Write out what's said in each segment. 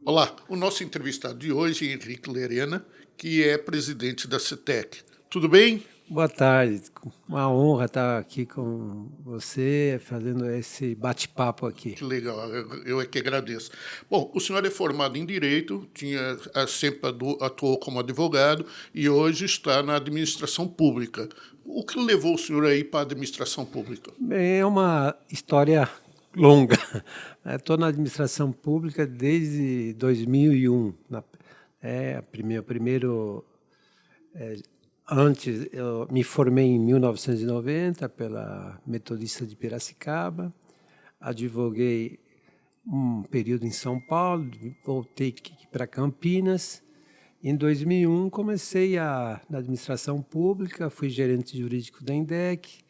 Olá, o nosso entrevistado de hoje é Henrique Lerena, que é presidente da CETEC. Tudo bem? Boa tarde, uma honra estar aqui com você, fazendo esse bate-papo aqui. Que legal, eu é que agradeço. Bom, o senhor é formado em Direito, sempre atuou como advogado e hoje está na administração pública. O que levou o senhor aí para a administração pública? Bem, é uma história longa. Estou na administração pública desde 2001. Antes, eu me formei em 1990 pela Metodista de Piracicaba, advoguei um período em São Paulo, voltei para Campinas. Em 2001, comecei na administração pública, fui gerente jurídico da INDEC,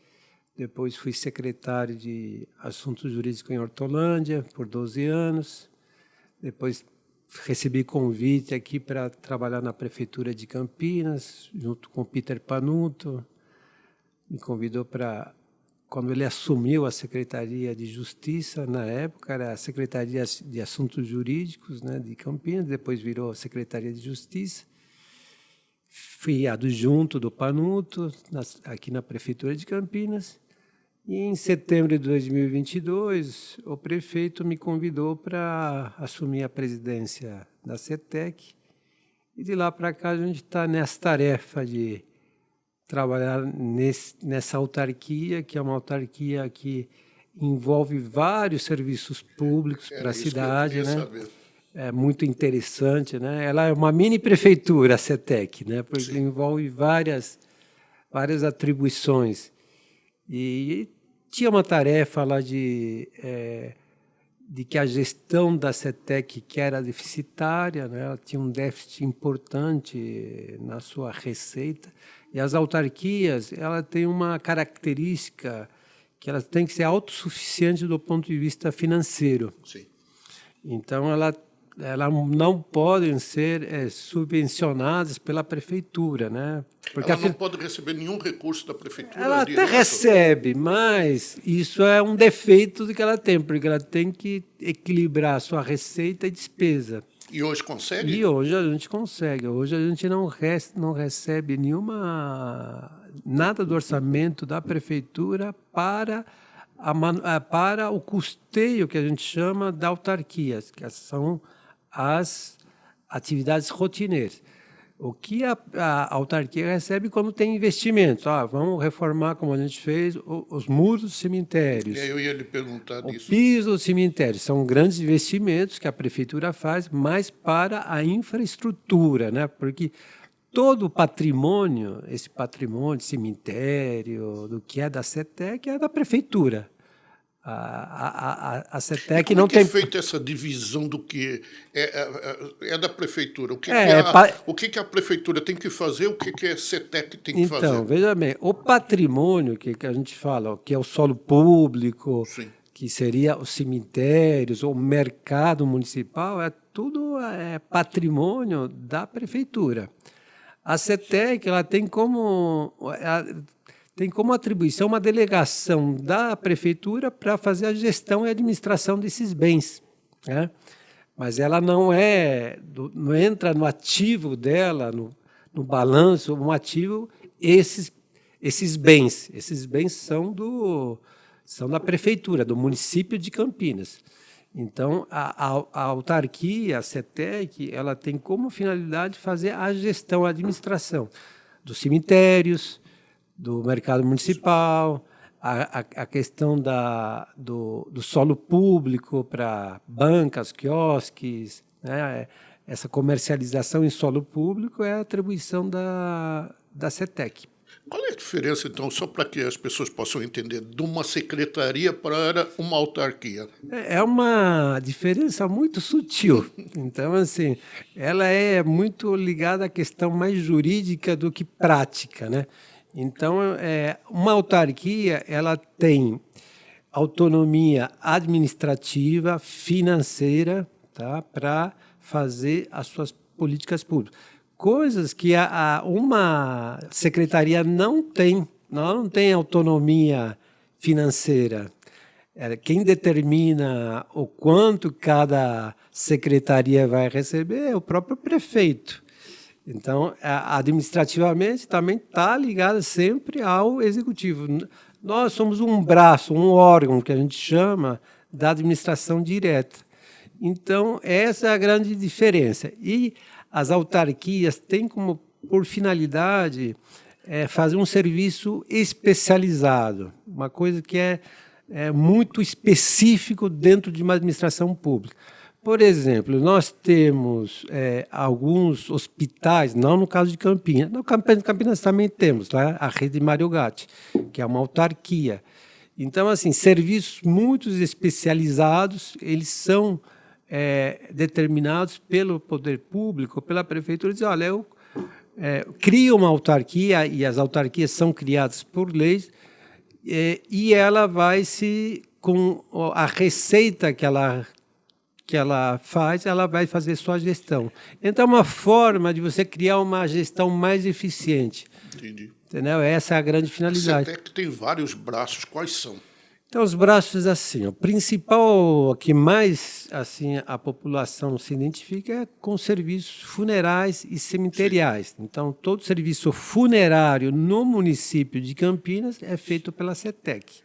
depois fui secretário de Assuntos Jurídicos em Hortolândia por 12 anos, depois recebi convite aqui para trabalhar na Prefeitura de Campinas, junto com o Peter Panuto. Me convidou para, quando ele assumiu a Secretaria de Justiça, na época era a Secretaria de Assuntos Jurídicos, né, de Campinas, depois virou a Secretaria de Justiça. Fui adjunto do Panuto, aqui na Prefeitura de Campinas. E em setembro de 2022, o prefeito me convidou para assumir a presidência da CETEC. E de lá para cá a gente está nessa tarefa de trabalhar nessa autarquia, que é uma autarquia que envolve vários serviços públicos para a cidade, né? Saber. É muito interessante, né? Ela é uma mini prefeitura, a CETEC, né? Porque Sim. envolve várias atribuições. E tinha uma tarefa lá de que a gestão da CETEC, que era deficitária, né? Ela tinha um déficit importante na sua receita. E as autarquias, ela tem uma característica que elas têm que ser autossuficientes do ponto de vista financeiro. Sim. Então, elas não podem ser subvencionadas pela prefeitura, né? Porque ela não pode receber nenhum recurso da prefeitura? Ela até recebe, mas isso é um defeito que ela tem, porque ela tem que equilibrar a sua receita e despesa. E hoje consegue? E hoje a gente consegue. Hoje a gente não recebe nada do orçamento da prefeitura para o custeio que a gente chama da autarquia, que são as atividades rotineiras. O que a autarquia recebe quando tem investimentos? Vamos reformar, como a gente fez, os muros dos cemitérios. Eu ia lhe perguntar disso. O piso dos cemitérios. São grandes investimentos que a prefeitura faz, mas para a infraestrutura, né? Porque todo o patrimônio, esse patrimônio, cemitério, do que é da CETEC, é da prefeitura. A CETEC não tem... Como é feita essa divisão do que é da prefeitura? O que a prefeitura tem que fazer, o que a CETEC tem que fazer? Então, veja bem, o patrimônio que a gente fala, que é o solo público, sim, que seria os cemitérios, o mercado municipal, tudo patrimônio da prefeitura. A CETEC ela tem como atribuição uma delegação da prefeitura para fazer a gestão e administração desses bens, né? Mas ela não entra no ativo dela, no balanço, um ativo, esses bens. Esses bens são da prefeitura, do município de Campinas. Então, a autarquia, a CETEC, ela tem como finalidade fazer a gestão, a administração dos cemitérios, do mercado municipal, a questão do solo público para bancas, quiosques, né? Essa comercialização em solo público é a atribuição da CETEC. Qual é a diferença, então, só para que as pessoas possam entender, de uma secretaria para uma autarquia? É uma diferença muito sutil. Então, assim, ela é muito ligada à questão mais jurídica do que prática, né? Então, uma autarquia ela tem autonomia administrativa, financeira, tá, para fazer as suas políticas públicas. Coisas que uma secretaria não tem. Ela não tem autonomia financeira. Quem determina o quanto cada secretaria vai receber é o próprio prefeito. Então, administrativamente, também está ligada sempre ao executivo. Nós somos um braço, um órgão que a gente chama da administração direta. Então, essa é a grande diferença. E as autarquias têm como por finalidade fazer um serviço especializado, uma coisa que é muito específico dentro de uma administração pública. Por exemplo, nós temos alguns hospitais, não no caso de Campinas, no Campinas também temos a rede Mário Gatti, que é uma autarquia. Então, assim, serviços muito especializados, eles são determinados pelo poder público, pela prefeitura, dizer, olha, eu crio uma autarquia, e as autarquias são criadas por leis, e ela vai com a receita que ela faz, ela vai fazer sua gestão. Então, é uma forma de você criar uma gestão mais eficiente. Entendi. Entendeu? Essa é a grande finalidade. A CETEC tem vários braços, quais são? Então, os braços, assim, o principal que mais assim, a população se identifica é com serviços funerais e cemiteriais. Sim. Então, todo serviço funerário no município de Campinas é feito pela CETEC.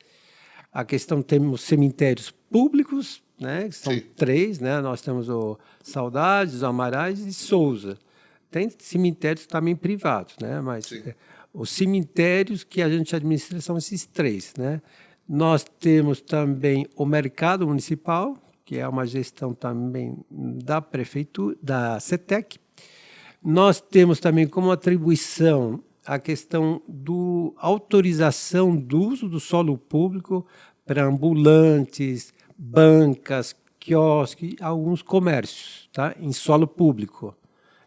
A questão, temos cemitérios públicos, né, que são Sim. 3, né? Nós temos o Saudades, o Amarais e Souza. Tem cemitérios também privados, né? Mas os cemitérios que a gente administra são esses 3, né? Nós temos também o mercado municipal, que é uma gestão também da prefeitura, da CETEC. Nós temos também como atribuição a questão da autorização do uso do solo público para ambulantes, bancas, quiosques, alguns comércios, tá? Em solo público.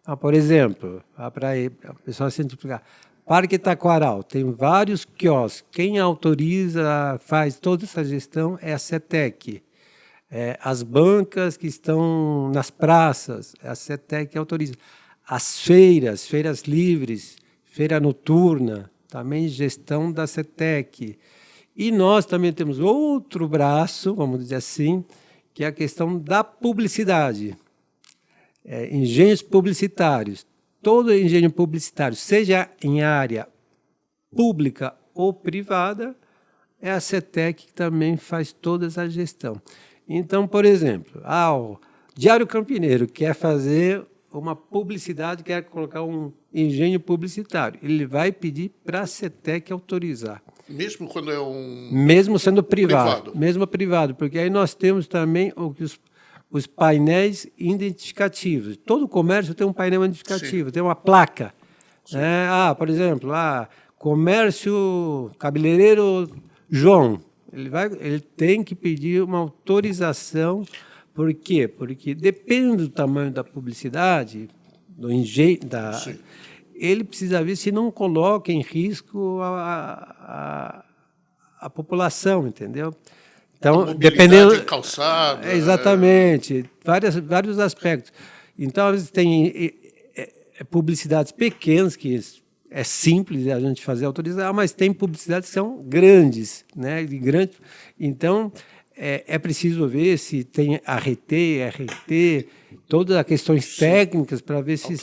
Então, por exemplo, para a pessoa simplificar, Parque Taquaral tem vários quiosques. Quem autoriza, faz toda essa gestão é a CETEC. As bancas que estão nas praças, é a CETEC que autoriza. As feiras livres, feira noturna, também gestão da CETEC. E nós também temos outro braço, vamos dizer assim, que é a questão da publicidade. Engenhos publicitários. Todo engenho publicitário, seja em área pública ou privada, é a CETEC que também faz toda essa gestão. Então, por exemplo, o Diário Campineiro quer fazer uma publicidade, quer colocar um engenho publicitário. Ele vai pedir para a CETEC autorizar. Mesmo quando é um... Mesmo sendo privado. Mesmo privado, porque aí nós temos também os painéis identificativos. Todo comércio tem um painel identificativo, Sim. tem uma placa. Por exemplo, comércio cabeleireiro João. Ele tem que pedir uma autorização. Por quê? Porque depende do tamanho da publicidade, do engenho, ele precisa ver se não coloca em risco a população, entendeu? Então, dependendo de calçada, exatamente, vários aspectos. Então, às vezes tem publicidades pequenas que é simples a gente fazer autorizar, mas tem publicidades que são grandes, né? Então, é preciso ver se tem ART, RT, todas as questões Sim. técnicas para ver se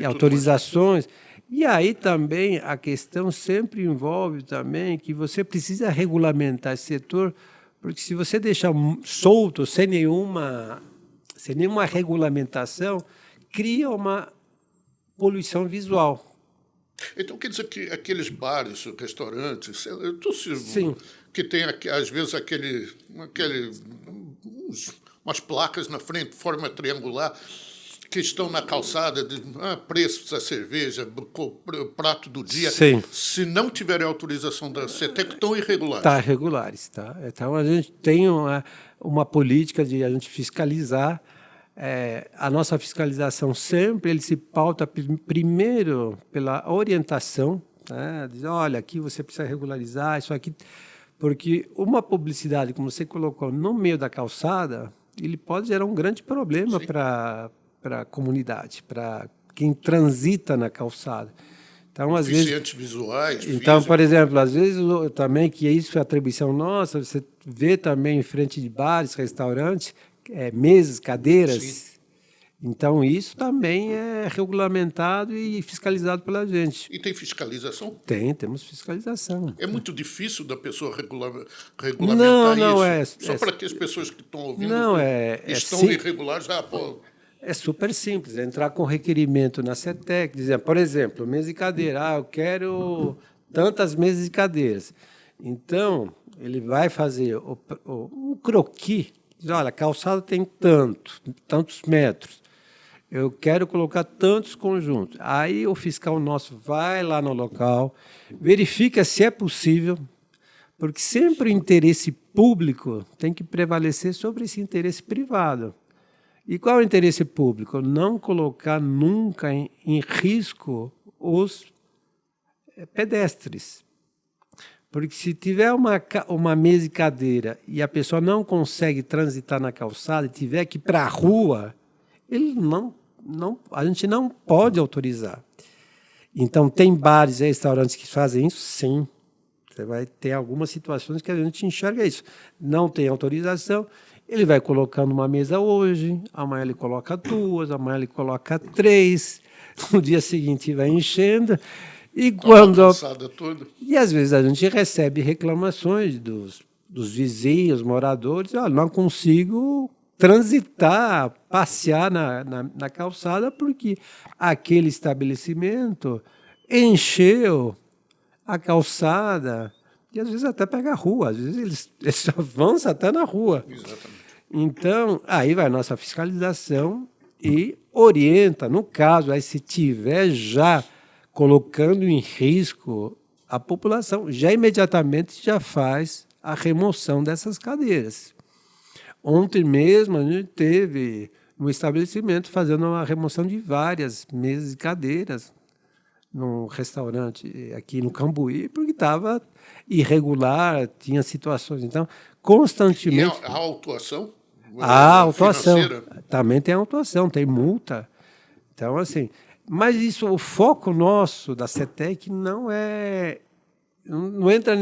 autorizações. E aí também a questão sempre envolve também que você precisa regulamentar esse setor. Porque se você deixar solto, sem nenhuma regulamentação, cria uma poluição visual. Então, quer dizer que aqueles bares, restaurantes, Sim. que tem, às vezes, umas placas na frente, de forma triangular, que estão na calçada de preços da cerveja, prato do dia, Sim. se não tiverem autorização da CETEC, estão irregulares. Está irregulares, tá? Então, a gente tem uma política de a gente fiscalizar. A nossa fiscalização sempre ele se pauta primeiro pela orientação, né? Diz, olha, aqui você precisa regularizar, isso aqui... Porque uma publicidade, como você colocou, no meio da calçada, ele pode gerar um grande problema para a comunidade, para quem transita na calçada. Então, às vezes, Deficientes visuais, então, físicos. por exemplo, às vezes também, que isso é atribuição nossa, você vê também em frente de bares, restaurantes, mesas, cadeiras. Sim. Então, isso também é regulamentado e fiscalizado pela gente. E tem fiscalização? Temos fiscalização. É muito difícil da pessoa Não, regulamentar não isso. é. Só para que as pessoas que estão ouvindo Não, estão sim. irregulares, pô. É super simples, é entrar com requerimento na CETEC, dizer, por exemplo, mesa e cadeira, eu quero tantas mesas e cadeiras. Então, ele vai fazer um croquis, diz, olha, a calçada tem tantos metros, eu quero colocar tantos conjuntos. Aí o fiscal nosso vai lá no local, verifica se é possível, porque sempre o interesse público tem que prevalecer sobre esse interesse privado. E qual é o interesse público? Não colocar nunca em risco os pedestres. Porque se tiver uma mesa e cadeira e a pessoa não consegue transitar na calçada e tiver que ir para a rua, a gente não pode autorizar. Então, tem bares e restaurantes que fazem isso? Sim. Você vai ter algumas situações que a gente enxerga isso. Não tem autorização, ele vai colocando uma mesa hoje, amanhã ele coloca 2, amanhã ele coloca 3, no dia seguinte vai enchendo. E E às vezes a gente recebe reclamações dos vizinhos, moradores, não consigo transitar, passear na calçada porque aquele estabelecimento encheu a calçada, e às vezes até pega a rua, às vezes eles avançam até na rua. Exatamente. Então, aí vai a nossa fiscalização e orienta, no caso, aí se tiver já colocando em risco a população, já imediatamente já faz a remoção dessas cadeiras. Ontem mesmo a gente teve um estabelecimento fazendo uma remoção de várias mesas e cadeiras num restaurante aqui no Cambuí, porque estava irregular, tinha situações. Então, constantemente... E a autuação? A autuação. Financeira? Também tem autuação, tem multa. Então, assim... Mas isso, o foco nosso da CETEC não entra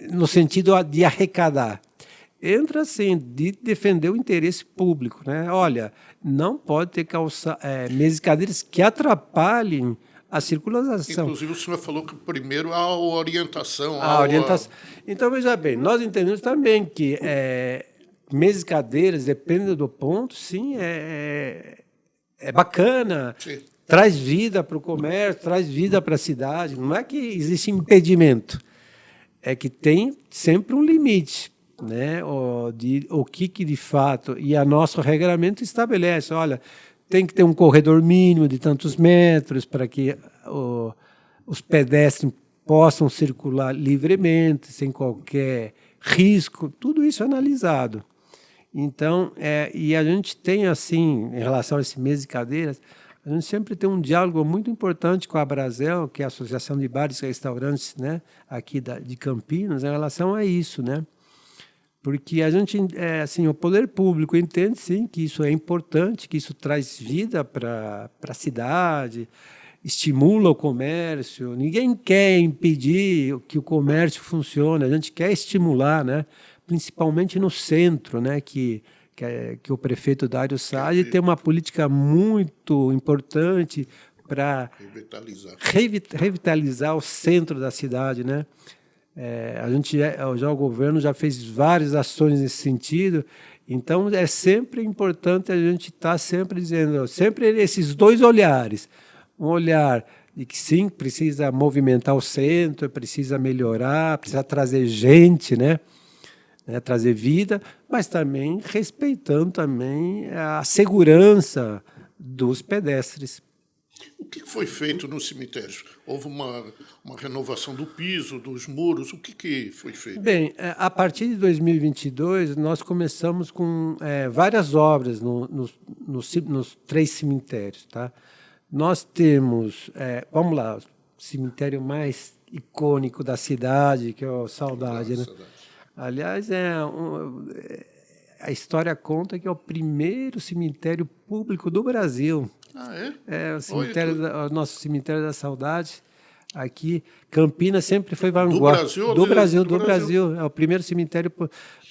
no sentido de arrecadar. Entra, assim, de defender o interesse público, né? Olha, não pode ter mesas e cadeiras que atrapalhem a circulação. Inclusive, o senhor falou que primeiro a orientação. Então, veja bem, nós entendemos também que mesas e cadeiras, dependendo do ponto, sim, é bacana, sim. Traz vida para o comércio, traz vida para a cidade. Não é que existe impedimento, é que tem sempre um limite, né? O que de fato, e a nosso regulamento estabelece, olha, tem que ter um corredor mínimo de tantos metros para que os pedestres possam circular livremente, sem qualquer risco, tudo isso é analisado. Então, e a gente tem, assim, em relação a esse mês de cadeiras, a gente sempre tem um diálogo muito importante com a Brasel, que é a Associação de Bares e Restaurantes, né, aqui de Campinas, em relação a isso, né? Porque a gente, assim, o poder público entende, sim, que isso é importante, que isso traz vida para a cidade, estimula o comércio. Ninguém quer impedir que o comércio funcione, a gente quer estimular, né? Principalmente no centro, né? Que o prefeito Dário Saad tem uma política muito importante para revitalizar o centro da cidade, né? O governo já fez várias ações nesse sentido, então é sempre importante a gente estar sempre dizendo, sempre esses dois olhares, um olhar de que sim, precisa movimentar o centro, precisa melhorar, precisa trazer gente, né? Trazer vida, mas também respeitando também a segurança dos pedestres. O que foi feito nos cemitérios? Houve uma renovação do piso, dos muros? O que foi feito? Bem, a partir de 2022, nós começamos com várias obras nos 3 cemitérios. Tá? Nós temos, vamos lá, o cemitério mais icônico da cidade, que é o Saudade. Né? Aliás, a história conta que é o primeiro cemitério público do Brasil. Ah, é? É o nosso cemitério da saudade. Aqui, Campinas sempre foi vanguarda. Do Brasil. É o primeiro cemitério,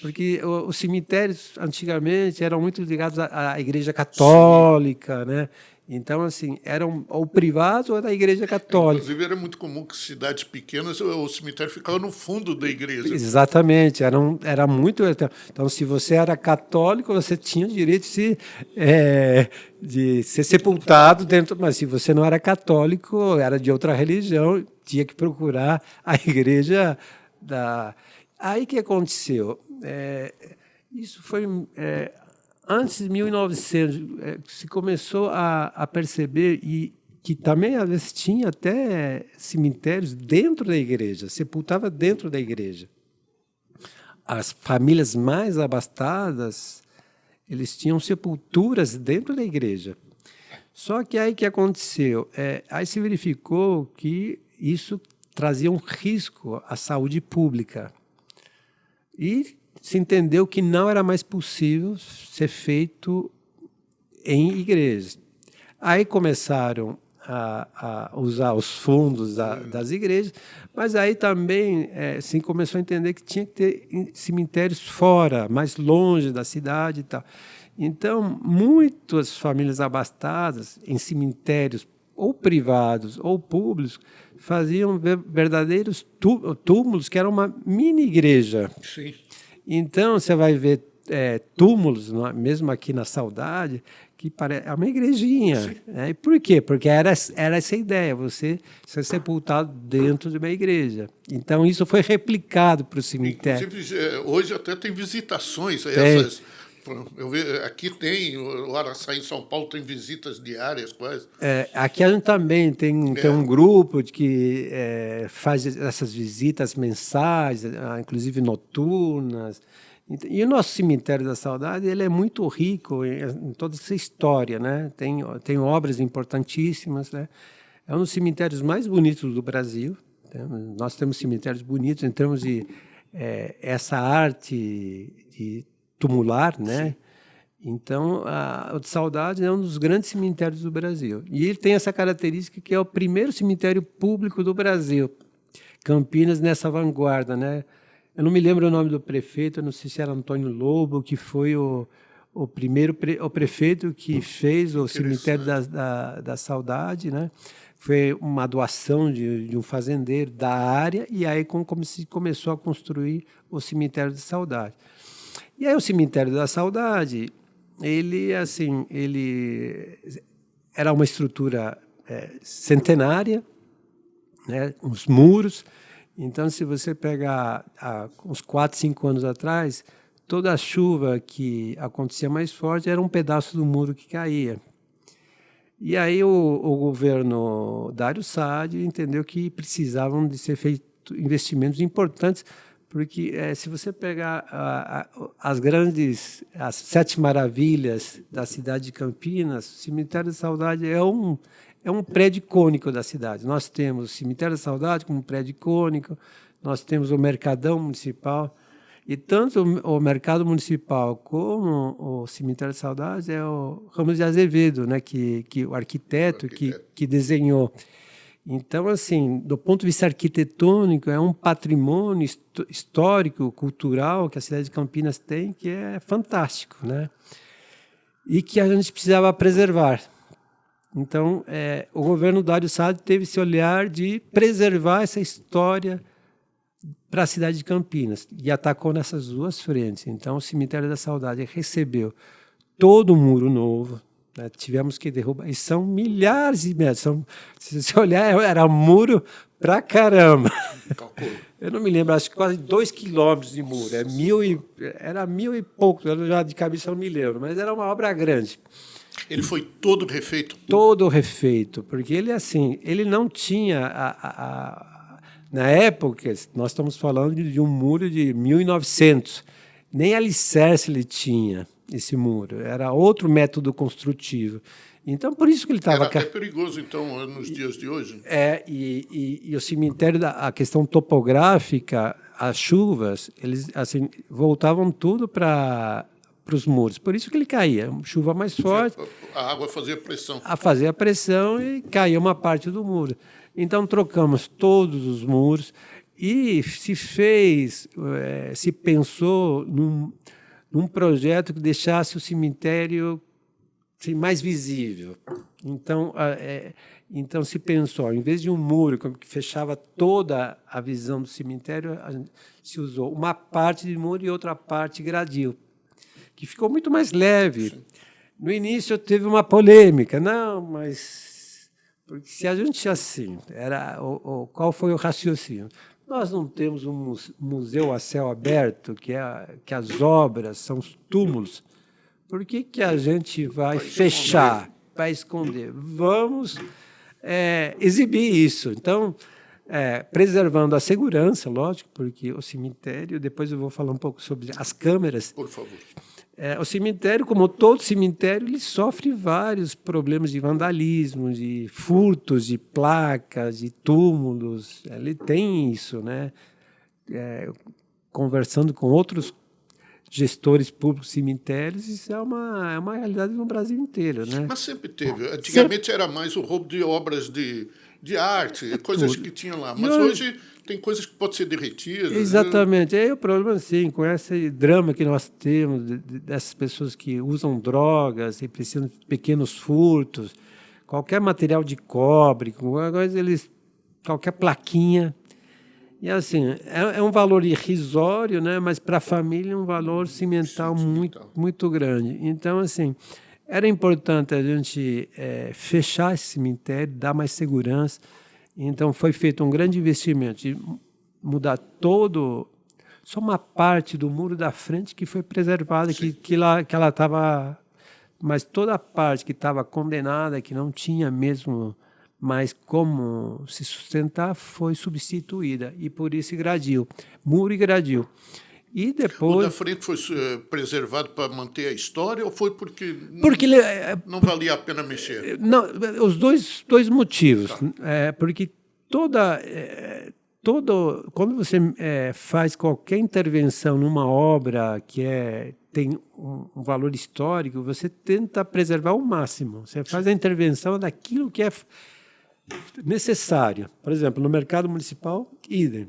porque os cemitérios antigamente eram muito ligados à Igreja Católica, né? Então, assim, eram ou privados ou da Igreja Católica. Inclusive, era muito comum que cidades pequenas o cemitério ficava no fundo da igreja. Exatamente, era muito. Então, se você era católico, você tinha o direito de ser sepultado dentro. Mas se você não era católico, era de outra religião, tinha que procurar a igreja da. Aí que aconteceu? Isso foi. Antes de 1900, se começou a perceber que também, às vezes, tinha até cemitérios dentro da igreja, sepultava dentro da igreja. As famílias mais abastadas, eles tinham sepulturas dentro da igreja. Só que aí que aconteceu? Aí se verificou que isso trazia um risco à saúde pública. E se entendeu que não era mais possível ser feito em igrejas. Aí começaram a usar os fundos das igrejas, mas aí também se começou a entender que tinha que ter cemitérios fora, mais longe da cidade e tal. Então, muitas famílias abastadas em cemitérios ou privados ou públicos faziam verdadeiros túmulos que eram uma mini igreja. Sim. Então, você vai ver túmulos, mesmo aqui na Saudade, que é uma igrejinha. Né? E por quê? Porque era essa a ideia, você ser sepultado dentro de uma igreja. Então, isso foi replicado para o cemitério. Inclusive, hoje até tem visitações. Eu vejo, aqui tem, o Araçá em São Paulo tem visitas diárias quase. Aqui a gente também tem um grupo que faz essas visitas mensais, inclusive noturnas. E o nosso cemitério da saudade ele é muito rico em toda essa história, né? Tem obras importantíssimas, né? É um dos cemitérios mais bonitos do Brasil. Nós temos cemitérios bonitos em termos de essa arte de tumular, né? Então, o de Saudade é um dos grandes cemitérios do Brasil. E ele tem essa característica que é o primeiro cemitério público do Brasil. Campinas nessa vanguarda, né? Eu não me lembro o nome do prefeito, eu não sei se era Antônio Lobo, que foi o primeiro o prefeito que fez o cemitério da Saudade, né? Foi uma doação de um fazendeiro da área, e aí como se começou a construir o cemitério da Saudade. E aí o cemitério da Saudade, ele era uma estrutura centenária, né? Os muros. Então, se você pegar uns 4, 5 anos atrás, toda a chuva que acontecia mais forte era um pedaço do muro que caía. E aí o governo Dário Saad entendeu que precisavam de ser feitos investimentos importantes, porque se você pegar as 7 maravilhas da cidade de Campinas, o Cemitério da Saudade é um prédio icônico da cidade. Nós temos o Cemitério da Saudade como um prédio icônico, nós temos o Mercadão Municipal, e tanto o Mercado Municipal como o Cemitério da Saudade é o Ramos de Azevedo, né, que o arquiteto que desenhou. Então, assim, do ponto de vista arquitetônico, é um patrimônio histórico, cultural que a cidade de Campinas tem, que é fantástico, né? E que a gente precisava preservar. Então, o governo Dário Saad teve esse olhar de preservar essa história para a cidade de Campinas e atacou nessas duas frentes. Então, o Cemitério da Saudade recebeu todo o muro novo, né? Tivemos que derrubar, e são milhares de metros. Se você olhar, era muro pra caramba. Eu não me lembro, acho que quase 2 quilômetros de muro. Era 1.000 e pouco, eu já de cabeça não me lembro, mas era uma obra grande. Ele foi todo refeito? Todo refeito, porque ele não tinha na época, nós estamos falando de um muro de 1900, nem alicerce ele tinha, esse muro, era outro método construtivo. Então, por isso que ele estava... Era até perigoso, então, nos dias de hoje. E o cemitério, a questão topográfica, as chuvas, eles voltavam tudo para os muros. Por isso que ele caía. Chuva mais forte, A água fazia pressão. a fazer a pressão e caía uma parte do muro. Então trocamos todos os muros e se pensou num projeto que deixasse o cemitério assim, mais visível. Então se pensou, em vez de um muro que fechava toda a visão do cemitério, se usou uma parte de muro e outra parte gradil, que ficou muito mais leve. Sim. No início teve uma polêmica, não, mas porque se a gente assim, qual foi o raciocínio? Nós não temos um museu a céu aberto, que as obras são os túmulos. Por que a gente vai fechar, vai esconder? Vamos exibir isso. Então, preservando a segurança, lógico, porque o cemitério, depois eu vou falar um pouco sobre as câmeras. Por favor. O cemitério, como todo cemitério, ele sofre vários problemas de vandalismo, de furtos de placas, de túmulos. Ele tem isso, né? Conversando com outros gestores públicos cemitérios, isso é uma realidade no Brasil inteiro, né? Mas sempre teve. Antigamente era mais o roubo de obras de arte, coisas que tinha lá. Mas hoje tem coisas que podem ser derretidas. Exatamente. Né? Aí o problema, assim, com esse drama que nós temos, dessas pessoas que usam drogas e precisam de pequenos furtos, qualquer material de cobre, qualquer plaquinha. E assim, é um valor irrisório, né? Mas para a família é um valor cimental muito grande. Então, assim, era importante a gente fechar esse cemitério, dar mais segurança. Então, foi feito um grande investimento de mudar só uma parte do muro da frente que foi preservada, que ela estava... Mas toda a parte que estava condenada, que não tinha mesmo mais como se sustentar, foi substituída. E por isso gradil, muro e gradil. E depois... O da frente foi preservado para manter a história ou foi porque não valia a pena mexer? Não, os dois motivos. Tá. Porque quando você faz qualquer intervenção numa obra que tem um valor histórico, você tenta preservar ao máximo. Você faz a intervenção daquilo que é necessário. Por exemplo, no mercado municipal, idem.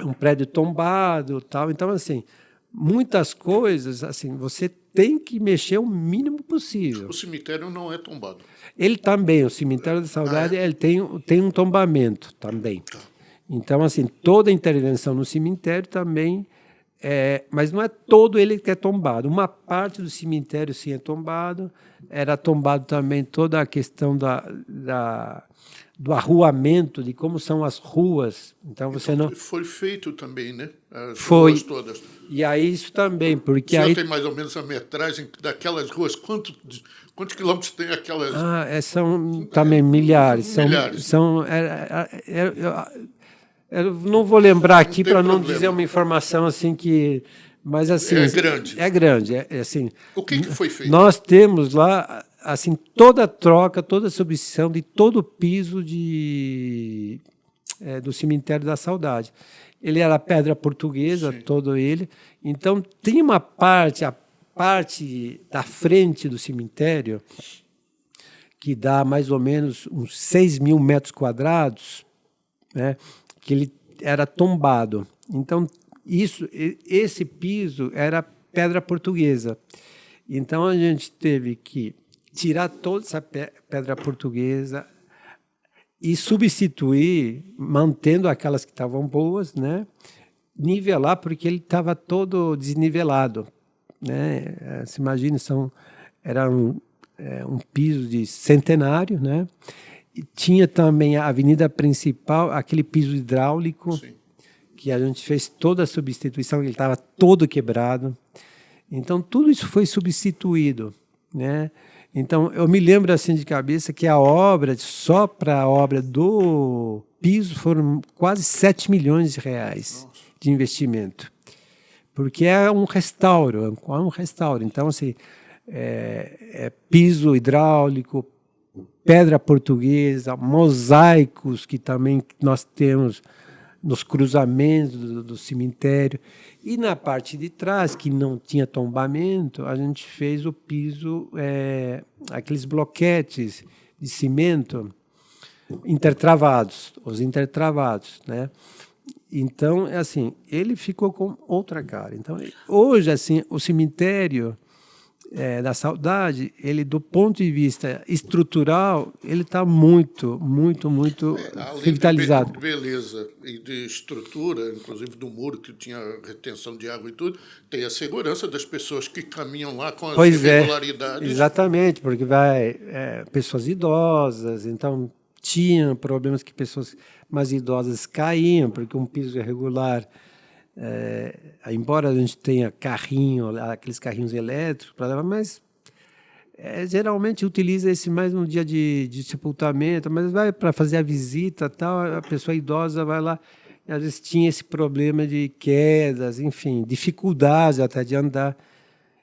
Um prédio tombado, tal. Então, assim, muitas coisas, assim, você tem que mexer o mínimo possível. O cemitério não é tombado. Ele também, o cemitério da Saudade, ele tem um tombamento também. Então, assim, toda intervenção no cemitério também mas não é todo ele que é tombado. Uma parte do cemitério, sim, é tombado. Era tombado também toda a questão do arruamento, de como são as ruas. Então, você não... Foi feito também, né? As foi. Ruas todas. E aí isso também, porque o senhor aí... tem mais ou menos a metragem daquelas ruas? Quantos quilômetros tem aquelas? São também milhares. Milhares. Eu não vou lembrar aqui para não dizer uma informação assim que... Mas, assim, é grande. É grande. Assim, o que foi feito? Nós temos lá assim, toda a troca, toda a substituição de todo o piso do Cemitério da Saudade. Ele era pedra portuguesa, sim, todo ele. Então, tem uma parte, a parte da frente do cemitério, que dá mais ou menos uns 6.000 metros quadrados, né, que ele era tombado. Então, esse piso era pedra portuguesa. Então, a gente teve que tirar toda essa pedra portuguesa e substituir, mantendo aquelas que estavam boas, né? Nivelar, porque ele estava todo desnivelado, né? Se imagina, era um piso de centenário, né? E tinha também a avenida principal, aquele piso hidráulico, sim, que a gente fez toda a substituição, ele estava todo quebrado. Então, tudo isso foi substituído, né? Então, eu me lembro assim de cabeça que a obra, só para a obra do piso, foram quase 7 milhões de reais. Nossa. De investimento. Porque é um restauro. Então, assim, piso hidráulico, pedra portuguesa, mosaicos que também nós temos nos cruzamentos do cemitério. E na parte de trás, que não tinha tombamento, a gente fez o piso, aqueles bloquetes de cimento intertravados, os intertravados, né? Então, assim, ele ficou com outra cara. Então, hoje, assim, o cemitério da Saudade, ele, do ponto de vista estrutural, ele está muito, muito, muito revitalizado. De beleza e de estrutura, inclusive do muro, que tinha retenção de água e tudo, tem a segurança das pessoas que caminham lá com as irregularidades. Exatamente, porque vai pessoas idosas, então tinha problemas que pessoas mais idosas caíam, porque um piso irregular, embora a gente tenha carrinho, aqueles carrinhos elétricos para levar, mas geralmente utiliza esse mais no dia de sepultamento, mas vai para fazer a visita, tal, a pessoa idosa vai lá, e às vezes tinha esse problema de quedas, enfim, dificuldades até de andar,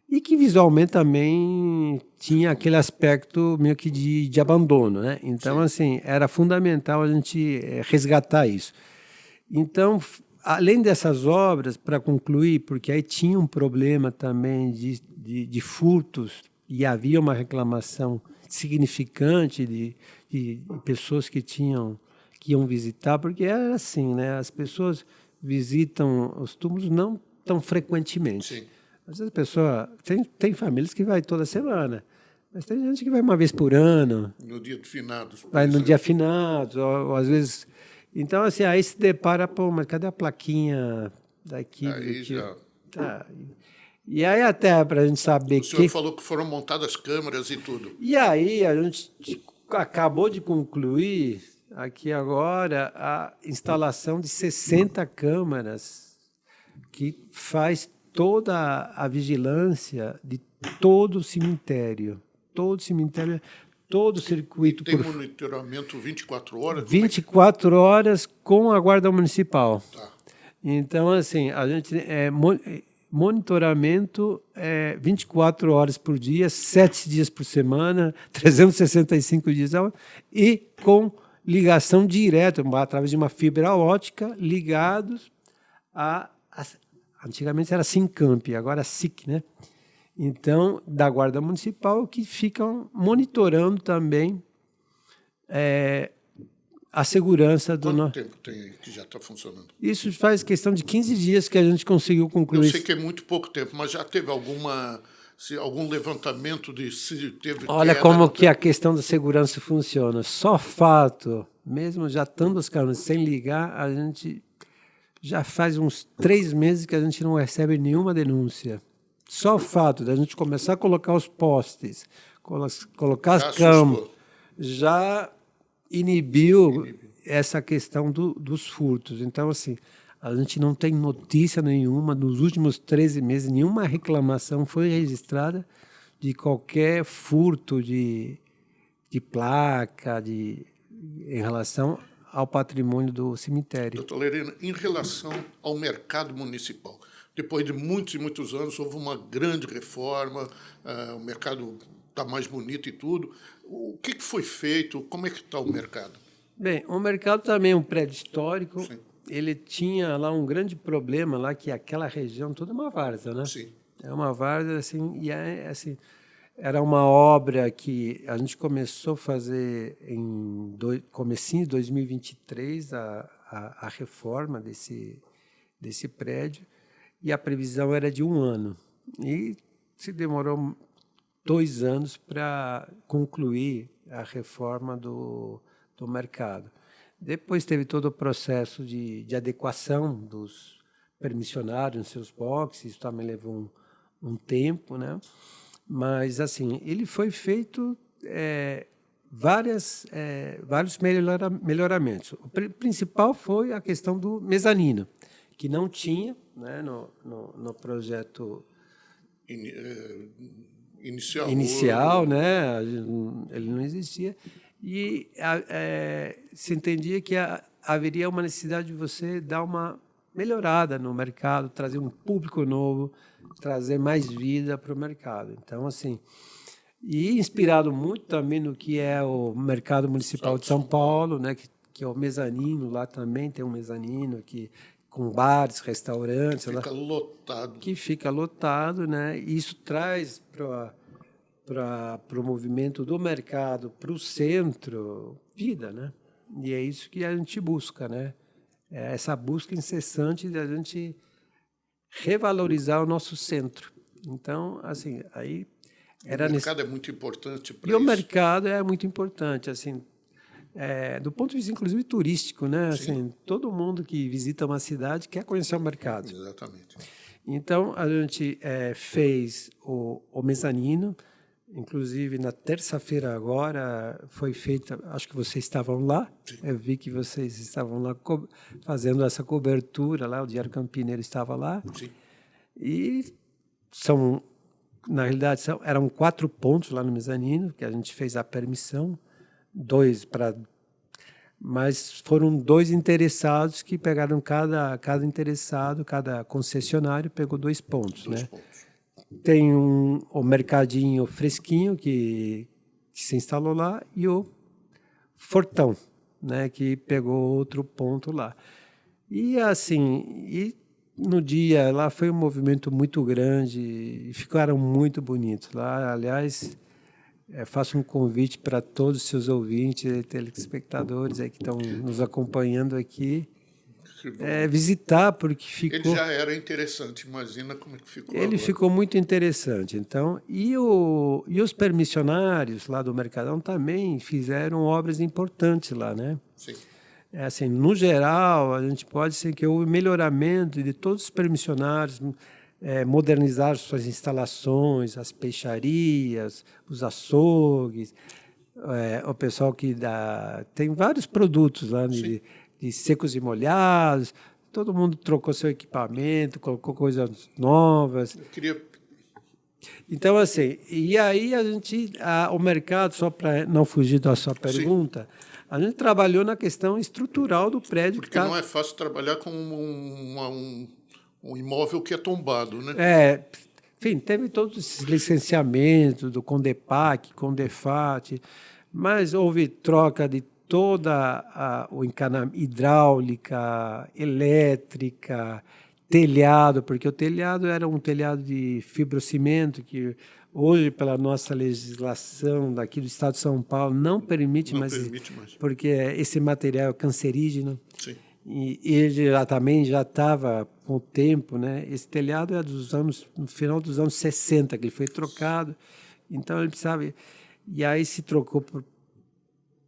e que visualmente também tinha aquele aspecto meio que de abandono, né? Então, assim, era fundamental a gente resgatar isso. Então, além dessas obras, para concluir, porque aí tinha um problema também de furtos, e havia uma reclamação significante de pessoas que iam visitar, porque era assim, né? As pessoas visitam os túmulos não tão frequentemente. Sim. Às vezes a pessoa... Tem famílias que vai toda semana, mas tem gente que vai uma vez por ano. No dia de finados. Vai no dia finados, ou às vezes... Então, assim, aí se depara, pô, mas cadê a plaquinha daqui? Aí já... Tá. E aí até para a gente saber... O senhor falou que foram montadas câmeras e tudo. E aí a gente acabou de concluir aqui agora a instalação de 60 câmeras que faz toda a vigilância de todo o cemitério. Todo o cemitério, todo o circuito. E tem monitoramento 24 horas? 24 horas com a Guarda Municipal. Tá. Então, assim, a gente monitoramento 24 horas por dia, 7 dias por semana, 365 dias ao ano, e com ligação direta, através de uma fibra ótica, ligados antigamente era Sincamp, agora SIC, né? Então, da Guarda Municipal, que ficam monitorando também a segurança do... Quanto tempo tem aí que já está funcionando? Isso faz questão de 15 dias que a gente conseguiu concluir. Eu sei que é muito pouco tempo, mas já teve algum levantamento de se teve... Olha como que a questão da segurança funciona. Só fato, mesmo já estando os câmeras sem ligar, a gente já faz uns 3 meses que a gente não recebe nenhuma denúncia. Só o fato da gente começar a colocar os postes, colocar as câmeras, já inibiu essa questão dos furtos. Então, assim, a gente não tem notícia nenhuma, nos últimos 13 meses, nenhuma reclamação foi registrada de qualquer furto de placa em relação ao patrimônio do cemitério. Doutor Lerena, em relação ao mercado municipal, depois de muitos e muitos anos, houve uma grande reforma, o mercado está mais bonito e tudo. O que foi feito? Como é que está o mercado? Bem, o mercado também é um prédio histórico. Sim. Ele tinha lá um grande problema, lá que aquela região toda é uma várzea, né? Sim. É uma várzea, assim, e assim, era uma obra que a gente começou a fazer comecinho de 2023, a reforma desse prédio, e a previsão era de 1 ano. E se demorou 2 anos para concluir a reforma do mercado. Depois teve todo o processo de adequação dos permissionários nos seus boxes, isso também levou um tempo, né? Mas, assim, ele foi feito vários melhoramentos. O principal foi a questão do mezanino, que não tinha, né, no projeto inicial, né? Ele não existia. E se entendia que haveria uma necessidade de você dar uma melhorada no mercado, trazer um público novo, trazer mais vida para o mercado. Então, assim, e inspirado muito também no que é o mercado municipal de São Paulo, né, que é o mezanino. Lá também tem um mezanino com bares, restaurantes. Fica lotado. Que fica lotado, né? E isso traz para o movimento do mercado, para o centro, vida, né? E é isso que a gente busca, né? É essa busca incessante de a gente revalorizar o nosso centro. Então, assim, aí era o mercado é muito importante para isso. isso. O mercado é muito importante, assim, do ponto de vista, inclusive, turístico, né? Assim, todo mundo que visita uma cidade quer conhecer o mercado. Exatamente. Então, a gente fez o mezanino. Inclusive, na terça-feira agora, foi feita, acho que vocês estavam lá, eu vi que vocês estavam lá fazendo essa cobertura, lá, o Diário Campineiro estava lá. Sim. E na realidade, eram 4 pontos lá no mezanino, que a gente fez a permissão, mas foram 2 interessados que pegaram cada interessado, cada concessionário pegou 2 pontos. 2 né? pontos. Tem o mercadinho fresquinho que se instalou lá e o Fortão, né, que pegou outro ponto lá. E assim, no dia lá foi um movimento muito grande e ficaram muito bonitos lá. Aliás, faço um convite para todos os seus ouvintes e telespectadores aí que estão nos acompanhando aqui. Visitar, porque ficou... Ele já era interessante, imagina como é que ficou Ele agora. ficou muito interessante. Então, e os permissionários lá do Mercadão também fizeram obras importantes lá, né? Sim. Assim, no geral, a gente pode dizer que houve melhoramento de todos os permissionários, modernizar suas instalações, as peixarias, os açougues, o pessoal que tem vários produtos lá de secos e molhados, todo mundo trocou seu equipamento, colocou coisas novas. Então, assim, e aí o mercado, só para não fugir da sua pergunta, a gente trabalhou na questão estrutural do prédio. Porque não é fácil trabalhar com um imóvel que é tombado, né? Enfim, teve todos esses licenciamentos do Condepac, Condefat, mas houve troca de toda o encanamento, hidráulica, elétrica, telhado, porque o telhado era um telhado de fibrocimento que hoje, pela nossa legislação daqui do Estado de São Paulo, não permite mais, porque esse material é cancerígeno. Sim. E ele já estava com o tempo, né? Esse telhado é no final dos anos 60 que ele foi trocado, então ele precisava, e aí se trocou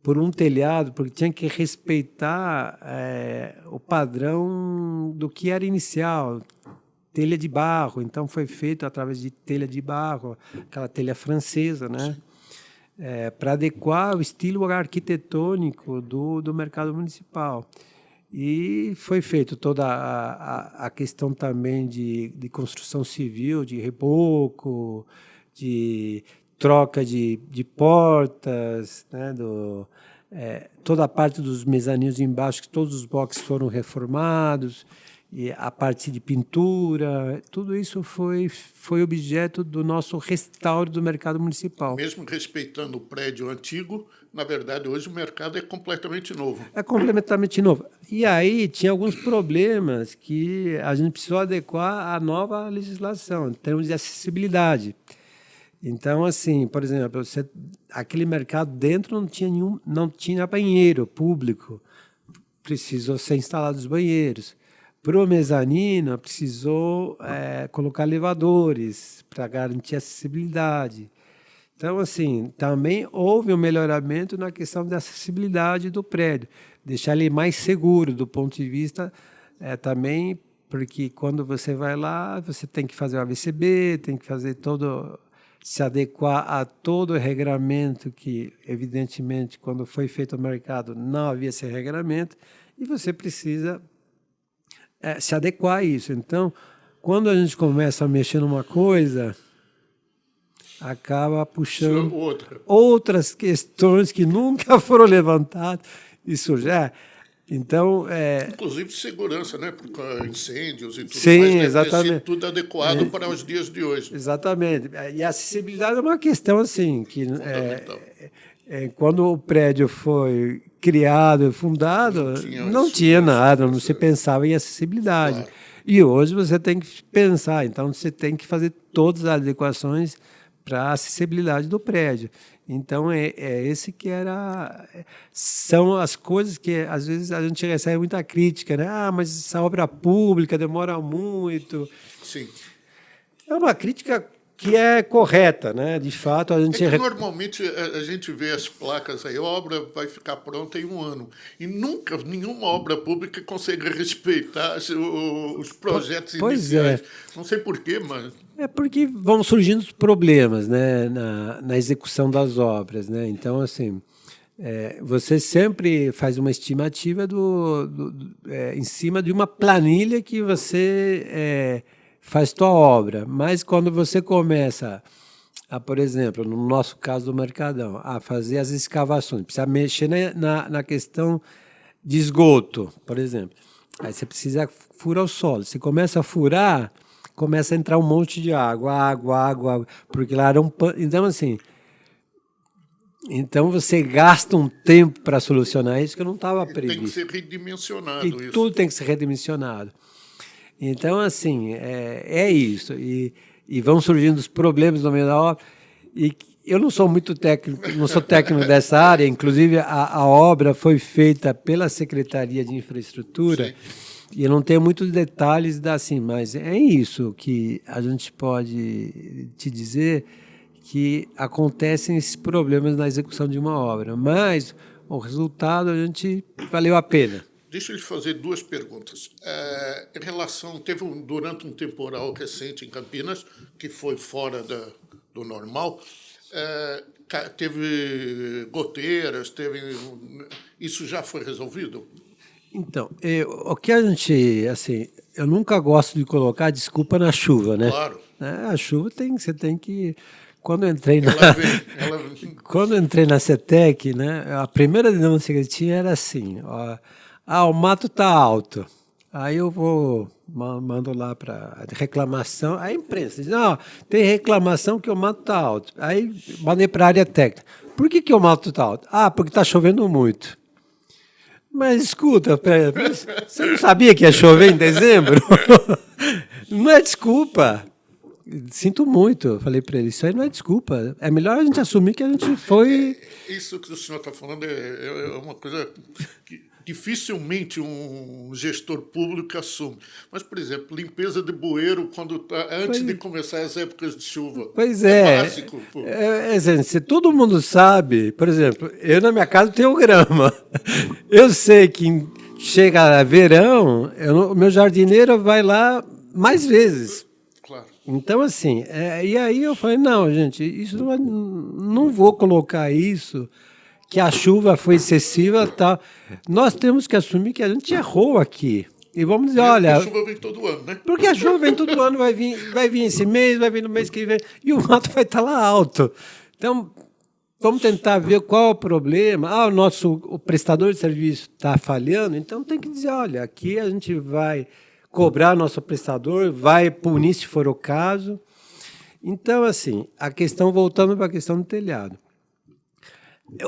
por um telhado, porque tinha que respeitar o padrão do que era inicial, telha de barro. Então, foi feito através de telha de barro, aquela telha francesa, né? Para adequar o estilo arquitetônico do mercado municipal. E foi feito toda a questão também de construção civil, de reboco, de troca de portas, né, toda a parte dos mezaninos embaixo, que todos os boxes foram reformados, e a parte de pintura, tudo isso foi objeto do nosso restauro do mercado municipal. Mesmo respeitando o prédio antigo, na verdade, hoje o mercado é completamente novo. É completamente novo. E aí tinha alguns problemas que a gente precisou adequar à nova legislação, em termos de acessibilidade. Então, assim, por exemplo, aquele mercado dentro não tinha banheiro público, precisou ser instalados banheiros. Para o mezanino, precisou colocar elevadores para garantir a acessibilidade. Então, assim, também houve um melhoramento na questão da acessibilidade do prédio, deixar ele mais seguro do ponto de vista também, porque quando você vai lá, você tem que fazer o AVCB, tem que fazer se adequar a todo o regramento que, evidentemente, quando foi feito o mercado, não havia esse regramento, e você precisa se adequar a isso. Então, quando a gente começa a mexer numa coisa, acaba puxando outras questões que nunca foram levantadas e surgem. Então, inclusive segurança, né? Porque incêndios e tudo sim, mais, exatamente. Tudo adequado para os dias de hoje. Exatamente. E a acessibilidade é uma questão assim, que quando o prédio foi criado, fundado, não tinha nada, não se pensava em acessibilidade. Claro. E hoje você tem que pensar, então você tem que fazer todas as adequações para a acessibilidade do prédio. Então é esse que são as coisas que às vezes a gente recebe muita crítica, né? Ah, mas essa obra pública demora muito. Sim. É uma crítica que é correta, né? De fato, a gente... Normalmente a gente vê as placas aí, a obra vai ficar pronta em 1 ano. E nunca nenhuma obra pública consegue respeitar os projetos iniciais. Não sei porquê, mas... É porque vão surgindo problemas, né, na execução das obras, né? Então, assim, você sempre faz uma estimativa em cima de uma planilha que você faz tua obra, mas quando você começa por exemplo, no nosso caso do Mercadão, a fazer as escavações, precisa mexer na questão de esgoto, por exemplo. Aí você precisa furar o solo. Você começa a furar, começa a entrar um monte de água, porque lá era um pano. Então, assim, você gasta um tempo para solucionar isso que não estava previsto. Tem que ser redimensionado isso. Tudo tem que ser redimensionado. Então, assim, é isso. E vão surgindo os problemas no meio da obra. E eu não sou muito técnico, não sou técnico dessa área, inclusive a obra foi feita pela Secretaria de Infraestrutura. Sim. E eu não tenho muitos detalhes assim, mas é isso que a gente pode te dizer, que acontecem esses problemas na execução de uma obra. Mas o resultado valeu a pena. Deixa eu lhe fazer 2 perguntas. Em relação, durante um temporal recente em Campinas, que foi fora do normal, teve goteiras, isso já foi resolvido? Então, o que a gente, assim, eu nunca gosto de colocar desculpa na chuva, né? Claro. A chuva você tem que... Quando eu entrei Quando eu entrei na CETEC, né, a primeira denúncia que eu tinha era assim, o mato está alto. Aí eu mando lá para reclamação, a imprensa diz, não, tem reclamação que o mato está alto. Aí mandei para a área técnica. Por que o mato está alto? Porque está chovendo muito. Mas escuta, você não sabia que ia chover em dezembro? Não é desculpa. Sinto muito, eu falei para ele, isso aí não é desculpa. É melhor a gente assumir que a gente foi... Isso que o senhor está falando é uma coisa que dificilmente um gestor público assume. Mas, por exemplo, limpeza de bueiro antes de começar as épocas de chuva. Pois é. Básico. Se todo mundo sabe, por exemplo, eu na minha casa tenho grama. Eu sei que chega verão, o meu jardineiro vai lá mais vezes. Claro. Então, assim, e aí eu falei, não, gente, isso não vou colocar isso, que a chuva foi excessiva, tal. Nós temos que assumir que a gente errou aqui. E vamos dizer, olha... A chuva vem todo ano, né? Porque a chuva vem todo ano, vai vir esse mês, vai vir no mês que vem, e o mato vai estar lá alto. Então, vamos tentar ver qual é o problema. O prestador de serviço está falhando, então tem que dizer, olha, aqui a gente vai cobrar nosso prestador, vai punir se for o caso. Então, assim, voltando para a questão do telhado.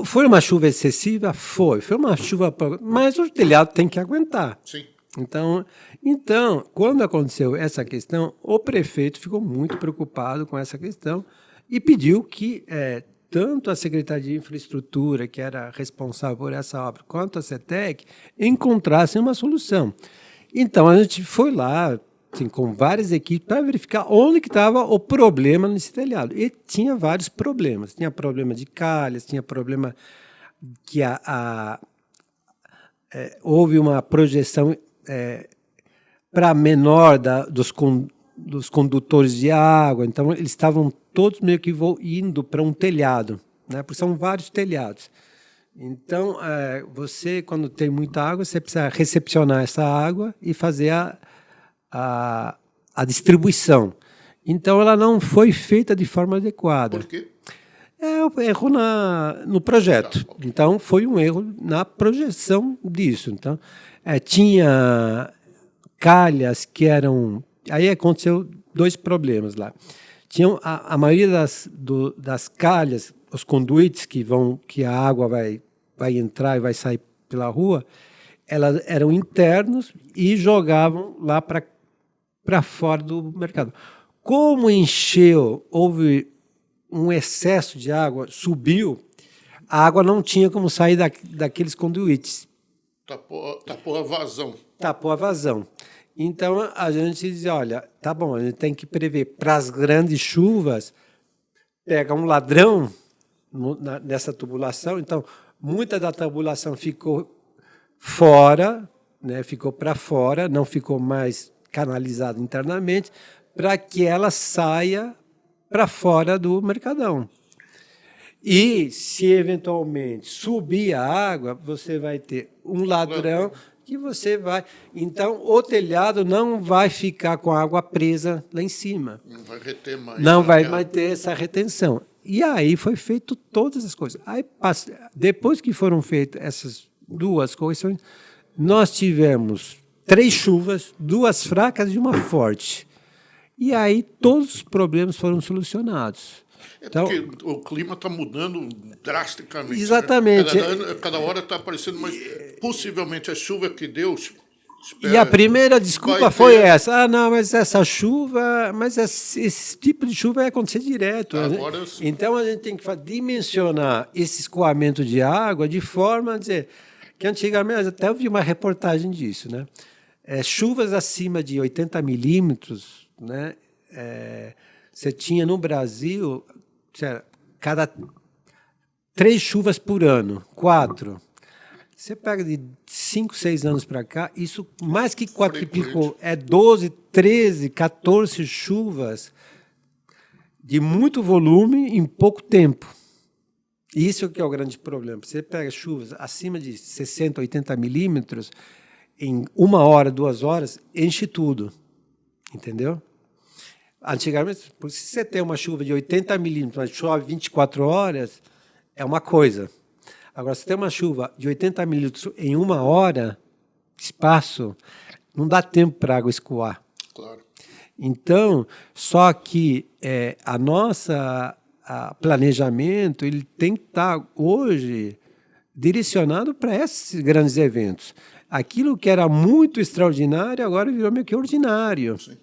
Foi uma chuva excessiva? Foi uma chuva... Mas o telhado tem que aguentar. Sim. Então, quando aconteceu essa questão, o prefeito ficou muito preocupado com essa questão e pediu que tanto a Secretaria de Infraestrutura, que era responsável por essa obra, quanto a CETEC, encontrassem uma solução. Então, a gente foi lá, assim, com várias equipes, para verificar onde que estava o problema nesse telhado. E tinha vários problemas. Tinha problema de calhas, tinha problema que houve uma projeção para menor dos condutores de água. Então, eles estavam todos meio que indo para um telhado, né? Porque são vários telhados. Então, você, quando tem muita água, você precisa recepcionar essa água e fazer a distribuição. Então, ela não foi feita de forma adequada. Por quê? Um erro no projeto. Então, foi um erro na projeção disso. Então, tinha calhas que eram... Aí aconteceu 2 problemas lá. Tinham a maioria das calhas, os conduítes que a água vai vai entrar e vai sair pela rua, elas eram internos e jogavam lá para fora do mercado. Como encheu, houve um excesso de água, subiu, a água não tinha como sair daqueles conduítes. Tapou a vazão. Tapou a vazão. Então, a gente diz, olha, tá bom, a gente tem que prever para as grandes chuvas, pega um ladrão nessa tubulação, então, muita da tubulação ficou fora, né, ficou para fora, não ficou mais canalizada internamente, para que ela saia para fora do Mercadão. E, se eventualmente subir a água, você vai ter um ladrão que você vai... Então, o telhado não vai ficar com a água presa lá em cima. Não vai reter mais. Não vai mais ter essa retenção. E aí foi feito todas as coisas. Aí, depois que foram feitas essas duas correções, nós tivemos 3 chuvas, 2 fracas e uma forte. E aí todos os problemas foram solucionados. Então, porque o clima está mudando drasticamente. Exatamente. Né? Cada hora está aparecendo, mas possivelmente a chuva que Deus espera. E a primeira desculpa foi essa. Ah, não, mas essa chuva, mas esse tipo de chuva vai acontecer direto. Agora, né? Então a gente tem que dimensionar esse escoamento de água de forma a dizer que antigamente, até eu vi uma reportagem disso, né? Chuvas acima de 80 milímetros, né? Você tinha no Brasil cada 3 chuvas por ano, 4. Você pega de 5, 6 anos para cá, isso mais que quadruplicou. 12, 13, 14 chuvas de muito volume em pouco tempo. Isso que é o grande problema. Você pega chuvas acima de 60, 80 milímetros, em 1 hora, 2 horas, enche tudo. Entendeu? Antigamente, se você tem uma chuva de 80 milímetros, mas chove 24 horas, é uma coisa. Agora, se tem uma chuva de 80 milímetros em 1 hora, espaço, não dá tempo para a água escoar. Claro. Então, só que a nossa planejamento ele tem que estar hoje direcionado para esses grandes eventos. Aquilo que era muito extraordinário agora virou meio que ordinário. Sim.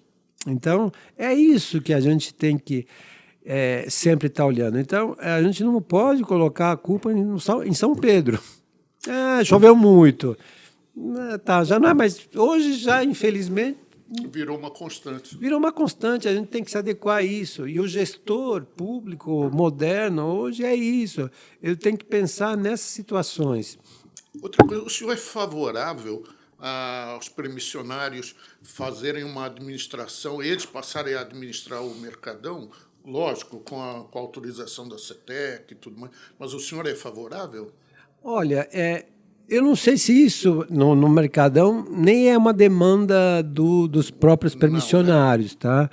Então, é isso que a gente tem que sempre estar olhando. Então, a gente não pode colocar a culpa em São Pedro. Choveu muito. Tá, já não é, mas hoje já, infelizmente... Virou uma constante. Virou uma constante, a gente tem que se adequar a isso. E o gestor público moderno hoje é isso. Ele tem que pensar nessas situações. Outra coisa, o senhor é favorável aos permissionários fazerem uma administração, eles passarem a administrar o Mercadão, lógico, com a autorização da CETEC e tudo mais, mas o senhor é favorável? Olha, eu não sei se isso no Mercadão nem é uma demanda dos próprios permissionários, tá?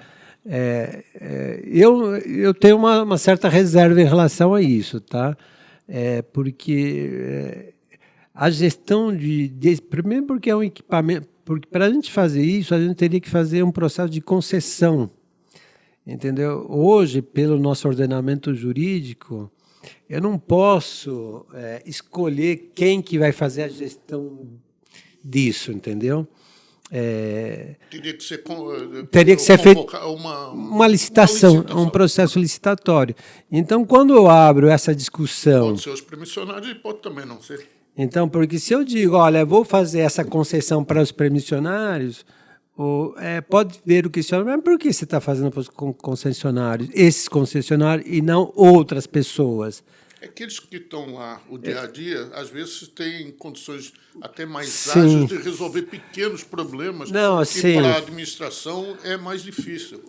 Eu tenho uma certa reserva em relação a isso, tá? Porque a gestão primeiro porque é um equipamento, porque para a gente fazer isso, a gente teria que fazer um processo de concessão, entendeu? Hoje, pelo nosso ordenamento jurídico, eu não posso escolher quem que vai fazer a gestão disso, entendeu? Teria que ser feita uma licitação, um processo licitatório. Então, quando eu abro essa discussão... Pode ser os permissionários e pode também não ser. Então, porque se eu digo, olha, vou fazer essa concessão para os permissionários, pode ver o questionamento, mas por que você está fazendo para os concessionários, esses concessionários, e não outras pessoas? Aqueles que estão lá o dia a dia, às vezes têm condições até mais ágeis de resolver pequenos problemas que para a administração é mais difícil.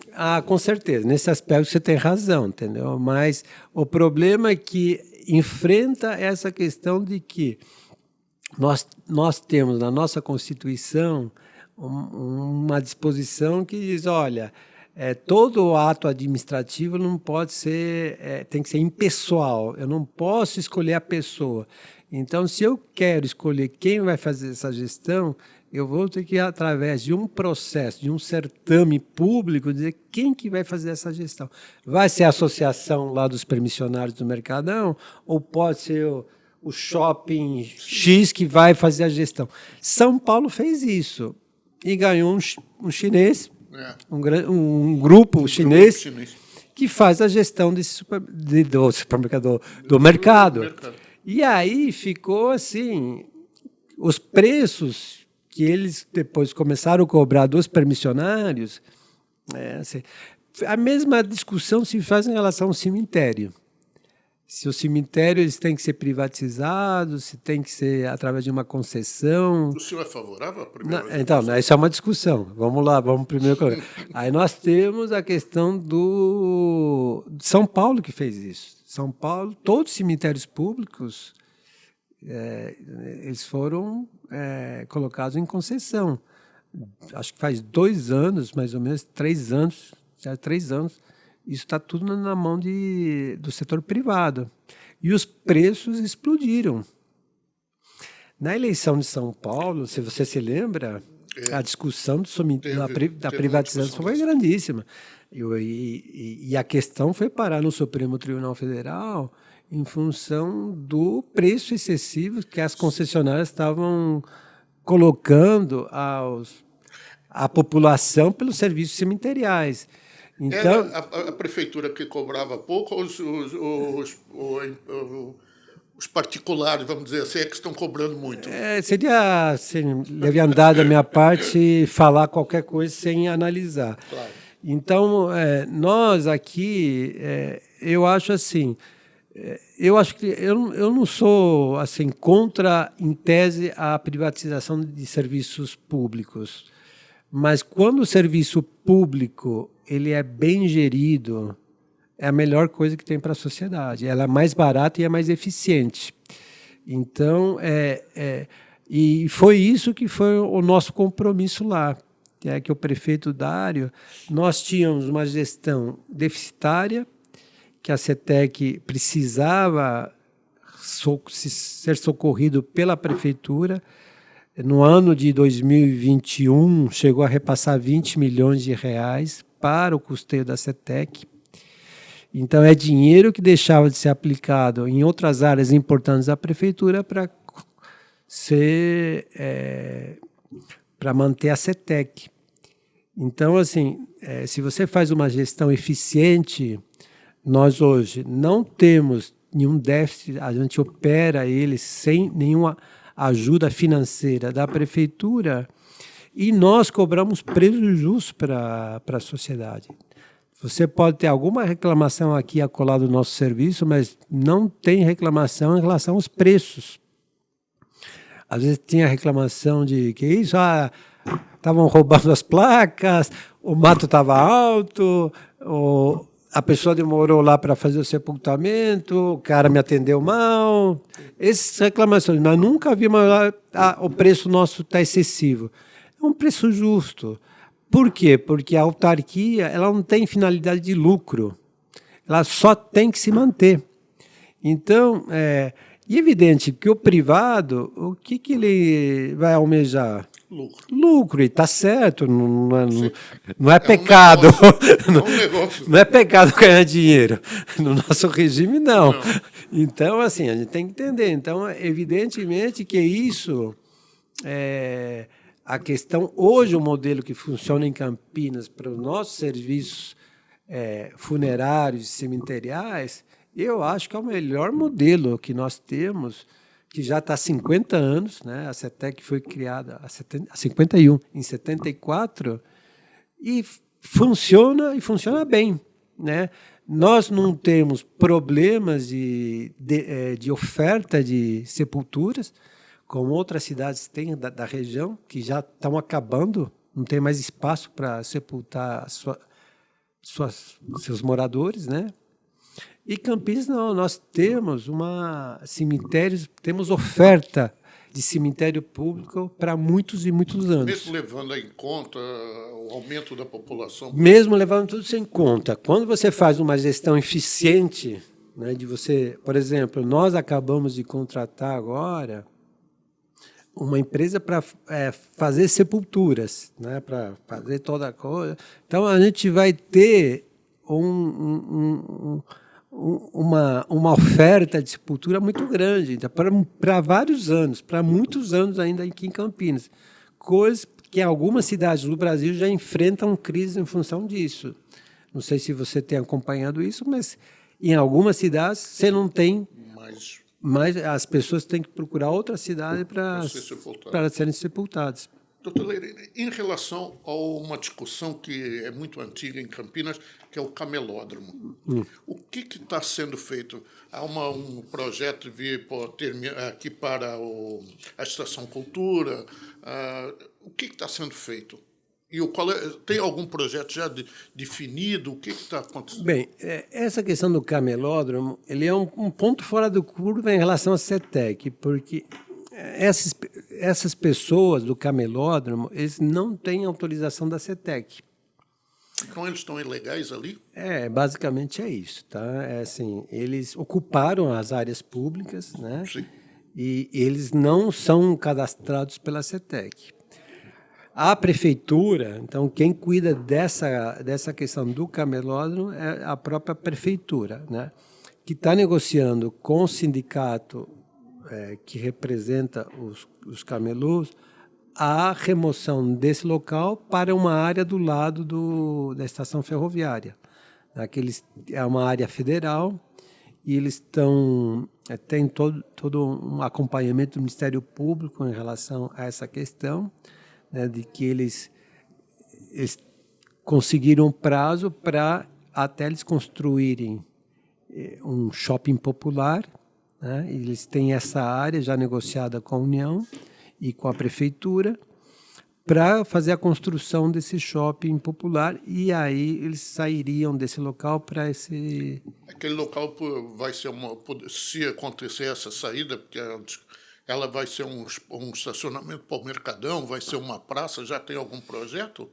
Com certeza. Nesse aspecto você tem razão, entendeu? Mas o problema é que enfrenta essa questão de que nós temos na nossa Constituição uma disposição que diz, olha, todo ato administrativo não pode ser, tem que ser impessoal, eu não posso escolher a pessoa. Então, se eu quero escolher quem vai fazer essa gestão, eu vou ter que ir através de um processo, de um certame público, dizer quem que vai fazer essa gestão. Vai ser a associação lá dos permissionários do Mercadão, ou pode ser o shopping X que vai fazer a gestão. São Paulo fez isso e ganhou um chinês, um grupo chinês que faz a gestão do supermercado, do mercado. E aí ficou assim, os preços que eles depois começaram a cobrar dos permissionários, assim, a mesma discussão se faz em relação ao cemitério. Se o cemitério eles têm que ser privatizados, se tem que ser através de uma concessão. O senhor é favorável à primeira? Então, isso é uma discussão. Vamos lá, vamos primeiro. Aí nós temos a questão de São Paulo que fez isso. São Paulo, todos os cemitérios públicos, eles foram colocados em concessão. Acho que faz 2 anos, mais ou menos, 3 anos, já 3 anos. Isso está tudo na mão do setor privado. E os preços explodiram. Na eleição de São Paulo, se você se lembra, a discussão da privatização foi grandíssima. E a questão foi parar no Supremo Tribunal Federal em função do preço excessivo que as concessionárias estavam colocando à população pelos serviços cemiteriais. Então, era a prefeitura que cobrava pouco ou os particulares, vamos dizer assim, é que estão cobrando muito? Seria assim, leviandade da minha parte falar qualquer coisa sem analisar. Claro. Então, nós aqui, eu acho assim, eu acho que eu não sou assim contra, em tese, a privatização de serviços públicos, mas quando o serviço público ele é bem gerido, é a melhor coisa que tem para a sociedade. Ela é mais barata e é mais eficiente. Então, e foi isso que foi o nosso compromisso lá, que o prefeito Dário, nós tínhamos uma gestão deficitária, que a CETEC precisava ser socorrido pela prefeitura. No ano de 2021, chegou a repassar 20 milhões de reais para o custeio da CETEC. Então, é dinheiro que deixava de ser aplicado em outras áreas importantes da prefeitura para manter a CETEC. Então, assim, se você faz uma gestão eficiente, nós hoje não temos nenhum déficit, a gente opera ele sem nenhuma ajuda financeira da prefeitura e nós cobramos preço justo para a sociedade. Você pode ter alguma reclamação aqui acolá do nosso serviço, mas não tem reclamação em relação aos preços. Às vezes tinha reclamação de que isso, estavam roubando as placas, o mato estava alto, a pessoa demorou lá para fazer o sepultamento, o cara me atendeu mal. Essas reclamações, mas nunca vi o preço nosso está excessivo. É um preço justo. Por quê? Porque a autarquia ela não tem finalidade de lucro. Ela só tem que se manter. Então, é evidente que o privado, o que ele vai almejar? Lucro, e está certo, não é pecado. Não é pecado ganhar dinheiro. No nosso regime, não. Então, assim, a gente tem que entender. Então, evidentemente que isso a questão, hoje o modelo que funciona em Campinas para os nossos serviços funerários e cemiteriais, eu acho que é o melhor modelo que nós temos, que já está há 50 anos, né? A CETEC foi criada há 51, em 74, e funciona bem, né? Nós não temos problemas de oferta de sepulturas, como outras cidades têm da região, que já estão acabando, não tem mais espaço para sepultar seus moradores, né? E Campinas não, nós temos temos oferta de cemitério público para muitos e muitos anos. Mesmo levando em conta o aumento da população? Mesmo levando tudo isso em conta. Quando você faz uma gestão eficiente, né, por exemplo, nós acabamos de contratar agora uma empresa para fazer sepulturas, né, para fazer toda a coisa. Então, a gente vai ter uma oferta de sepultura muito grande, então, para vários anos, para muitos anos ainda aqui em Campinas. Coisa que algumas cidades do Brasil já enfrentam crise em função disso. Não sei se você tem acompanhado isso, mas em algumas cidades você não tem, mas as pessoas têm que procurar outra cidade para serem sepultadas. Doutor Leire, em relação a uma discussão que é muito antiga em Campinas, que é o camelódromo. O que está sendo feito? Há um projeto aqui para a Estação Cultura. O que está sendo feito? E tem algum projeto já definido? O que está acontecendo? Bem, essa questão do camelódromo, ele é um ponto fora do curva em relação à CETEC, porque essas pessoas do camelódromo, eles não têm autorização da CETEC. Então eles estão ilegais ali? Basicamente é isso, tá? Assim, eles ocuparam as áreas públicas, né? Sim. E eles não são cadastrados pela CETEC. A prefeitura, então, quem cuida dessa questão do camelódromo é a própria prefeitura, né? Que está negociando com o sindicato que representa os camelôs a remoção desse local para uma área do lado da estação ferroviária. É uma área federal e eles têm todo um acompanhamento do Ministério Público em relação a essa questão, né, de que eles conseguiram um prazo para até eles construírem um shopping popular, né? Eles têm essa área já negociada com a União e com a Prefeitura para fazer a construção desse shopping popular, e aí eles sairiam desse local para esse... Aquele local vai ser se acontecer essa saída, porque ela vai ser um estacionamento para o Mercadão, vai ser uma praça, já tem algum projeto?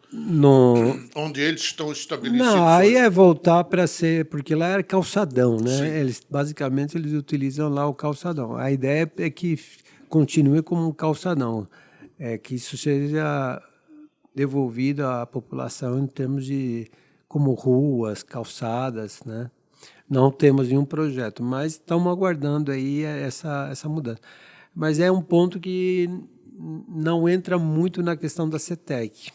Onde eles estão estabelecidos? Não, aí é voltar para ser, porque lá era calçadão, né? Basicamente eles utilizam lá o calçadão. A ideia é que continue como um calçadão, que isso seja devolvido à população em termos de como ruas, calçadas, né? Não temos nenhum projeto, mas estamos aguardando aí essa mudança. Mas é um ponto que não entra muito na questão da CETEC.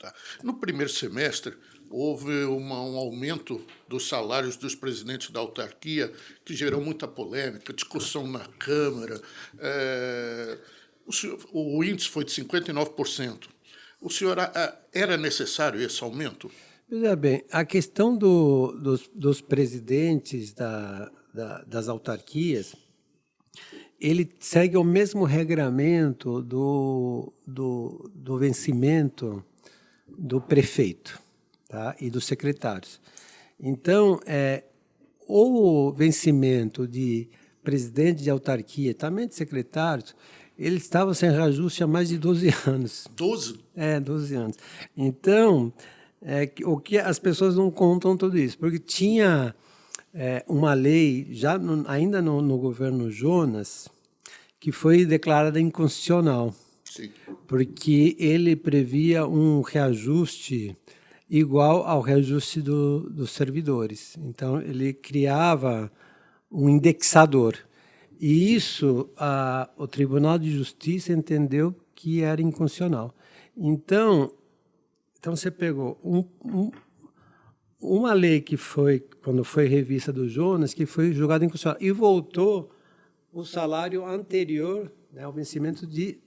Tá. No primeiro semestre, houve um aumento dos salários dos presidentes da autarquia, que gerou muita polêmica, discussão na Câmara. O índice foi de 59%. O senhor, era necessário esse aumento? Veja bem, a questão dos presidentes das autarquias, ele segue o mesmo regramento do vencimento do prefeito, tá? E dos secretários. Então, o vencimento de presidente de autarquia, também de secretários, eles estavam sem reajuste há mais de 12 anos. 12? 12 anos. Então, o que as pessoas não contam tudo isso, porque tinha uma lei, ainda no governo Jonas, que foi declarada inconstitucional. Sim. Porque ele previa um reajuste igual ao reajuste dos servidores. Então, ele criava um indexador. E isso o Tribunal de Justiça entendeu que era inconstitucional. Então você pegou uma lei que foi, quando foi revista do Jonas, que foi julgada inconstitucional, e voltou o salário anterior, né, ao vencimento de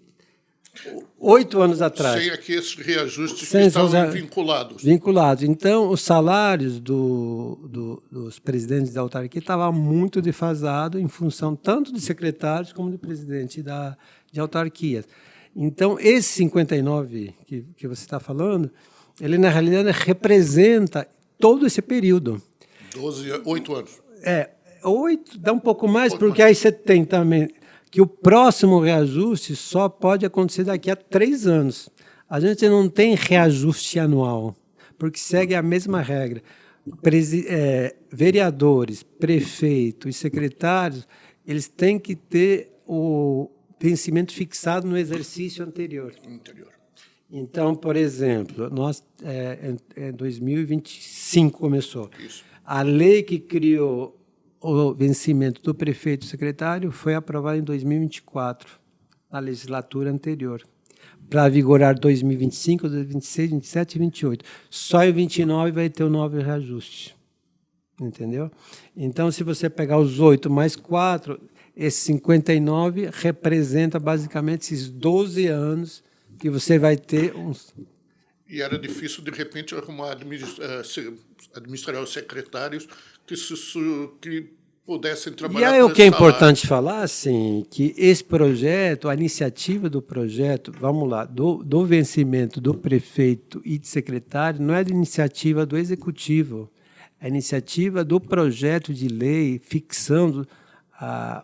8 anos atrás. Sem aqui esses reajustes que estavam vinculados. Então, os salários dos presidentes da autarquia estavam muito defasados em função tanto de secretários como de presidente de autarquias. Então, esse 59 que você está falando, ele, na realidade, representa todo esse período. 8 anos. 8, dá um pouco mais, porque aí você tem também que o próximo reajuste só pode acontecer daqui a 3 anos. A gente não tem reajuste anual, porque segue a mesma regra. Vereadores, prefeito e secretários, eles têm que ter o vencimento fixado no exercício anterior. Então, por exemplo, nós em 2025 começou. Isso. A lei que criou o vencimento do prefeito e secretário foi aprovado em 2024, na legislatura anterior, para vigorar 2025, 2026, 2027 e 2028. Só em 2029 vai ter o novo reajuste. Entendeu? Então, se você pegar os 8 mais 4, esse 59 representa basicamente esses 12 anos que você vai ter uns... E era difícil, de repente, arrumar administrar os secretários que pudessem trabalhar. E aí o que é importante falar, assim, que esse projeto, a iniciativa do projeto, vamos lá, do vencimento do prefeito e de secretário, não é de iniciativa do executivo, é a iniciativa do projeto de lei fixando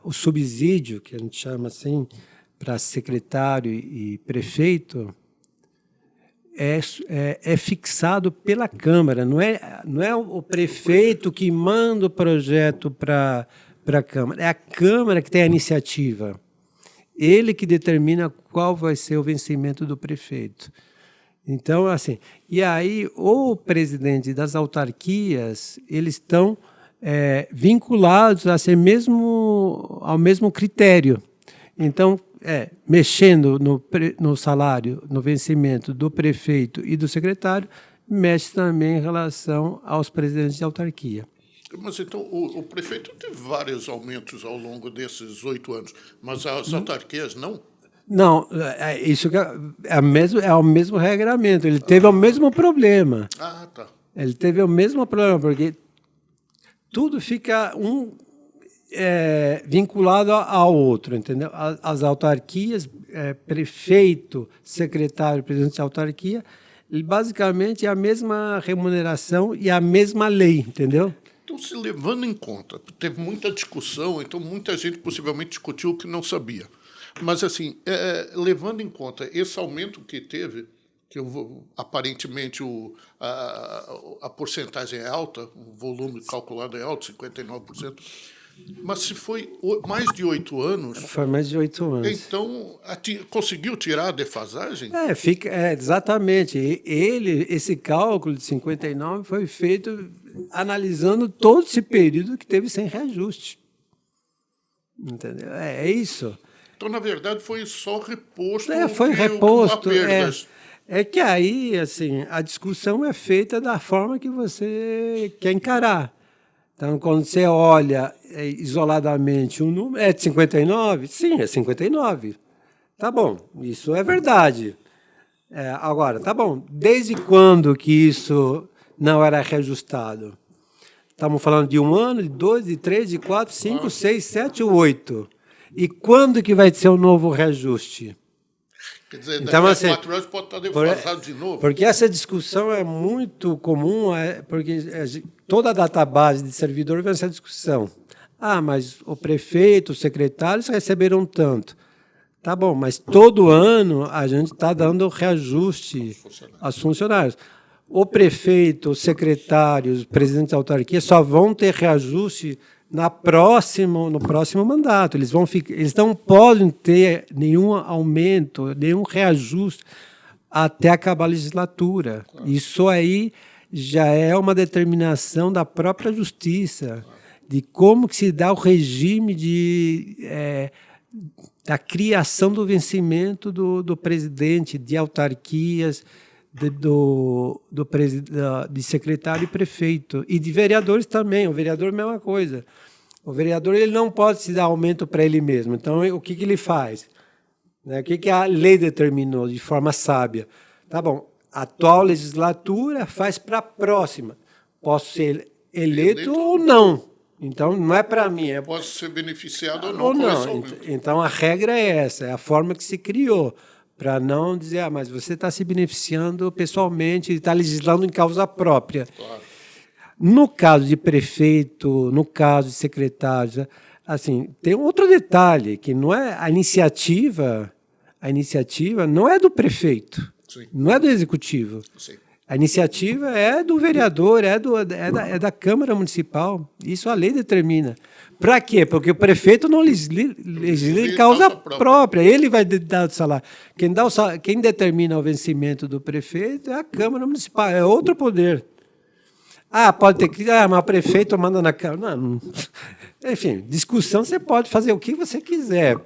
o subsídio, que a gente chama assim, para secretário e prefeito, é fixado pela Câmara, não é o prefeito que manda o projeto para a Câmara, é a Câmara que tem a iniciativa. Ele que determina qual vai ser o vencimento do prefeito. Então, assim, e aí o presidente das autarquias, eles estão vinculados a ser ao mesmo critério. Então, mexendo no salário, no vencimento do prefeito e do secretário, mexe também em relação aos presidentes de autarquia. Mas então o prefeito teve vários aumentos ao longo desses 8 anos, mas as autarquias não? Não, isso é o mesmo regramento. Ele teve o mesmo problema. Ah, tá. Ele teve o mesmo problema, porque tudo fica vinculado ao outro, entendeu? As autarquias, prefeito, secretário, presidente de autarquia, basicamente é a mesma remuneração e a mesma lei, entendeu? Então, se levando em conta, teve muita discussão, então muita gente possivelmente discutiu o que não sabia. Mas, assim, levando em conta esse aumento que teve, que aparentemente a porcentagem é alta, o volume calculado é alto, 59%, mas se foi mais de 8 anos... Foi mais de 8 anos. Então, conseguiu tirar a defasagem? Exatamente. Esse cálculo de 59 foi feito analisando todo esse período que teve sem reajuste. Entendeu? É isso. Então, na verdade, foi só reposto. Foi reposto. É que aí, assim, a discussão é feita da forma que você quer encarar. Então, quando você olha isoladamente um número, é de 59? Sim, é 59. Tá bom, isso é verdade. Agora, tá bom, desde quando que isso não era reajustado? Estamos falando de 1 ano, de 2, de 3, de 4, 5, 6, 7, 8. E quando que vai ser o novo reajuste? Quer dizer, então, daqui a 4 anos pode estar defasado de novo. Porque essa discussão é muito comum, porque toda a database de servidor vem essa discussão. Mas o prefeito, os secretários receberam tanto. Tá bom, mas todo ano a gente está dando reajuste aos funcionários. O prefeito, os secretários, os presidentes da autarquia só vão ter reajuste no próximo mandato. Eles não podem ter nenhum aumento, nenhum reajuste até acabar a legislatura. Claro. Isso aí já é uma determinação da própria justiça, de como que se dá o regime da criação do vencimento do presidente, de autarquias, de secretário e prefeito. E de vereadores também. O vereador é a mesma coisa. O vereador ele não pode se dar aumento para ele mesmo. Então, o que ele faz? O que a lei determinou de forma sábia? Tá bom, a atual legislatura faz para a próxima. Posso ser eleito ou não. Então, não é para mim. Posso ser beneficiado ou não. Então, a regra é essa, é a forma que se criou, para não dizer, mas você está se beneficiando pessoalmente, está legislando em causa própria. Claro. No caso de prefeito, no caso de secretários, assim, tem um outro detalhe, que não é a iniciativa não é do prefeito, Sim. Não é do executivo. Sim. A iniciativa é do vereador, é da Câmara Municipal. Isso a lei determina. Para quê? Porque o prefeito não legisla em causa própria. Ele vai dar o salário. Quem determina o vencimento do prefeito é a Câmara Municipal, é outro poder. Pode ter crítica, mas o prefeito manda na Câmara. Não. Enfim, discussão você pode fazer o que você quiser,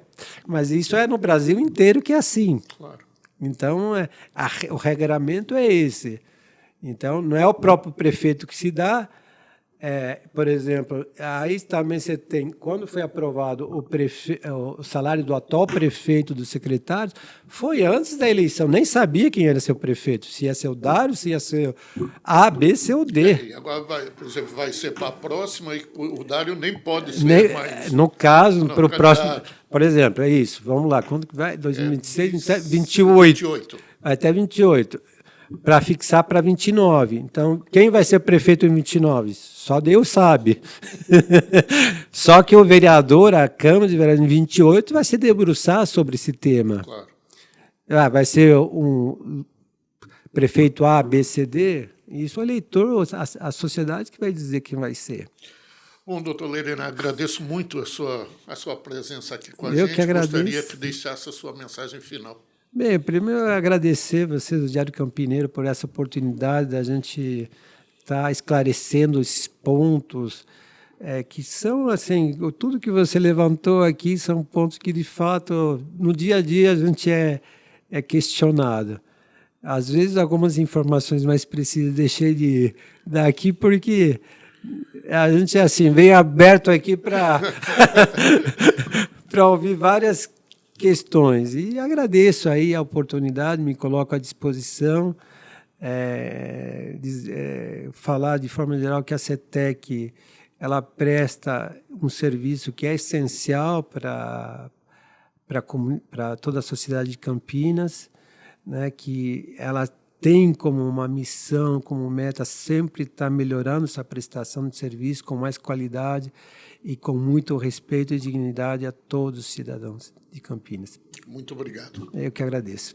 mas isso é no Brasil inteiro que é assim. Claro. Então, o regramento é esse. Então, não é o próprio prefeito que se dá. Por exemplo, aí também você tem, quando foi aprovado o salário do atual prefeito, dos secretários, foi antes da eleição, nem sabia quem era seu prefeito, se ia ser o Dário, se ia ser A, B, C ou D. E agora, por exemplo, vai ser para a próxima e o Dário nem pode ser mais... No caso, para o próximo... candidato. Por exemplo, é isso, vamos lá, quando que vai? 2026, 27, 28. 28. Vai até 28. Para fixar para 29. Então, quem vai ser prefeito em 29? Só Deus sabe. Só que o vereador, a Câmara de Vereadores em 28, vai se debruçar sobre esse tema. Claro. Vai ser um prefeito A, B, C, D. Isso o eleitor, a sociedade que vai dizer quem vai ser. Bom, doutor Lerena, agradeço muito a sua presença aqui com a Eu gente. que agradeço. Gostaria que deixasse a sua mensagem final. Bem, primeiro agradecer vocês, o Diário Campineiro, por essa oportunidade da gente estar esclarecendo esses pontos, que são, assim, tudo que você levantou aqui são pontos que, de fato, no dia a dia a gente é questionado. Às vezes, algumas informações mais precisas deixei de dar aqui, porque a gente, assim, veio aberto aqui para ouvir várias questões. E agradeço aí a oportunidade, me coloco à disposição, falar de forma geral que a CETEC ela presta um serviço que é essencial para toda a sociedade de Campinas, né, que ela tem como uma missão, como meta, sempre estar melhorando essa prestação de serviço com mais qualidade e com muito respeito e dignidade a todos os cidadãos de Campinas. Muito obrigado. Eu que agradeço.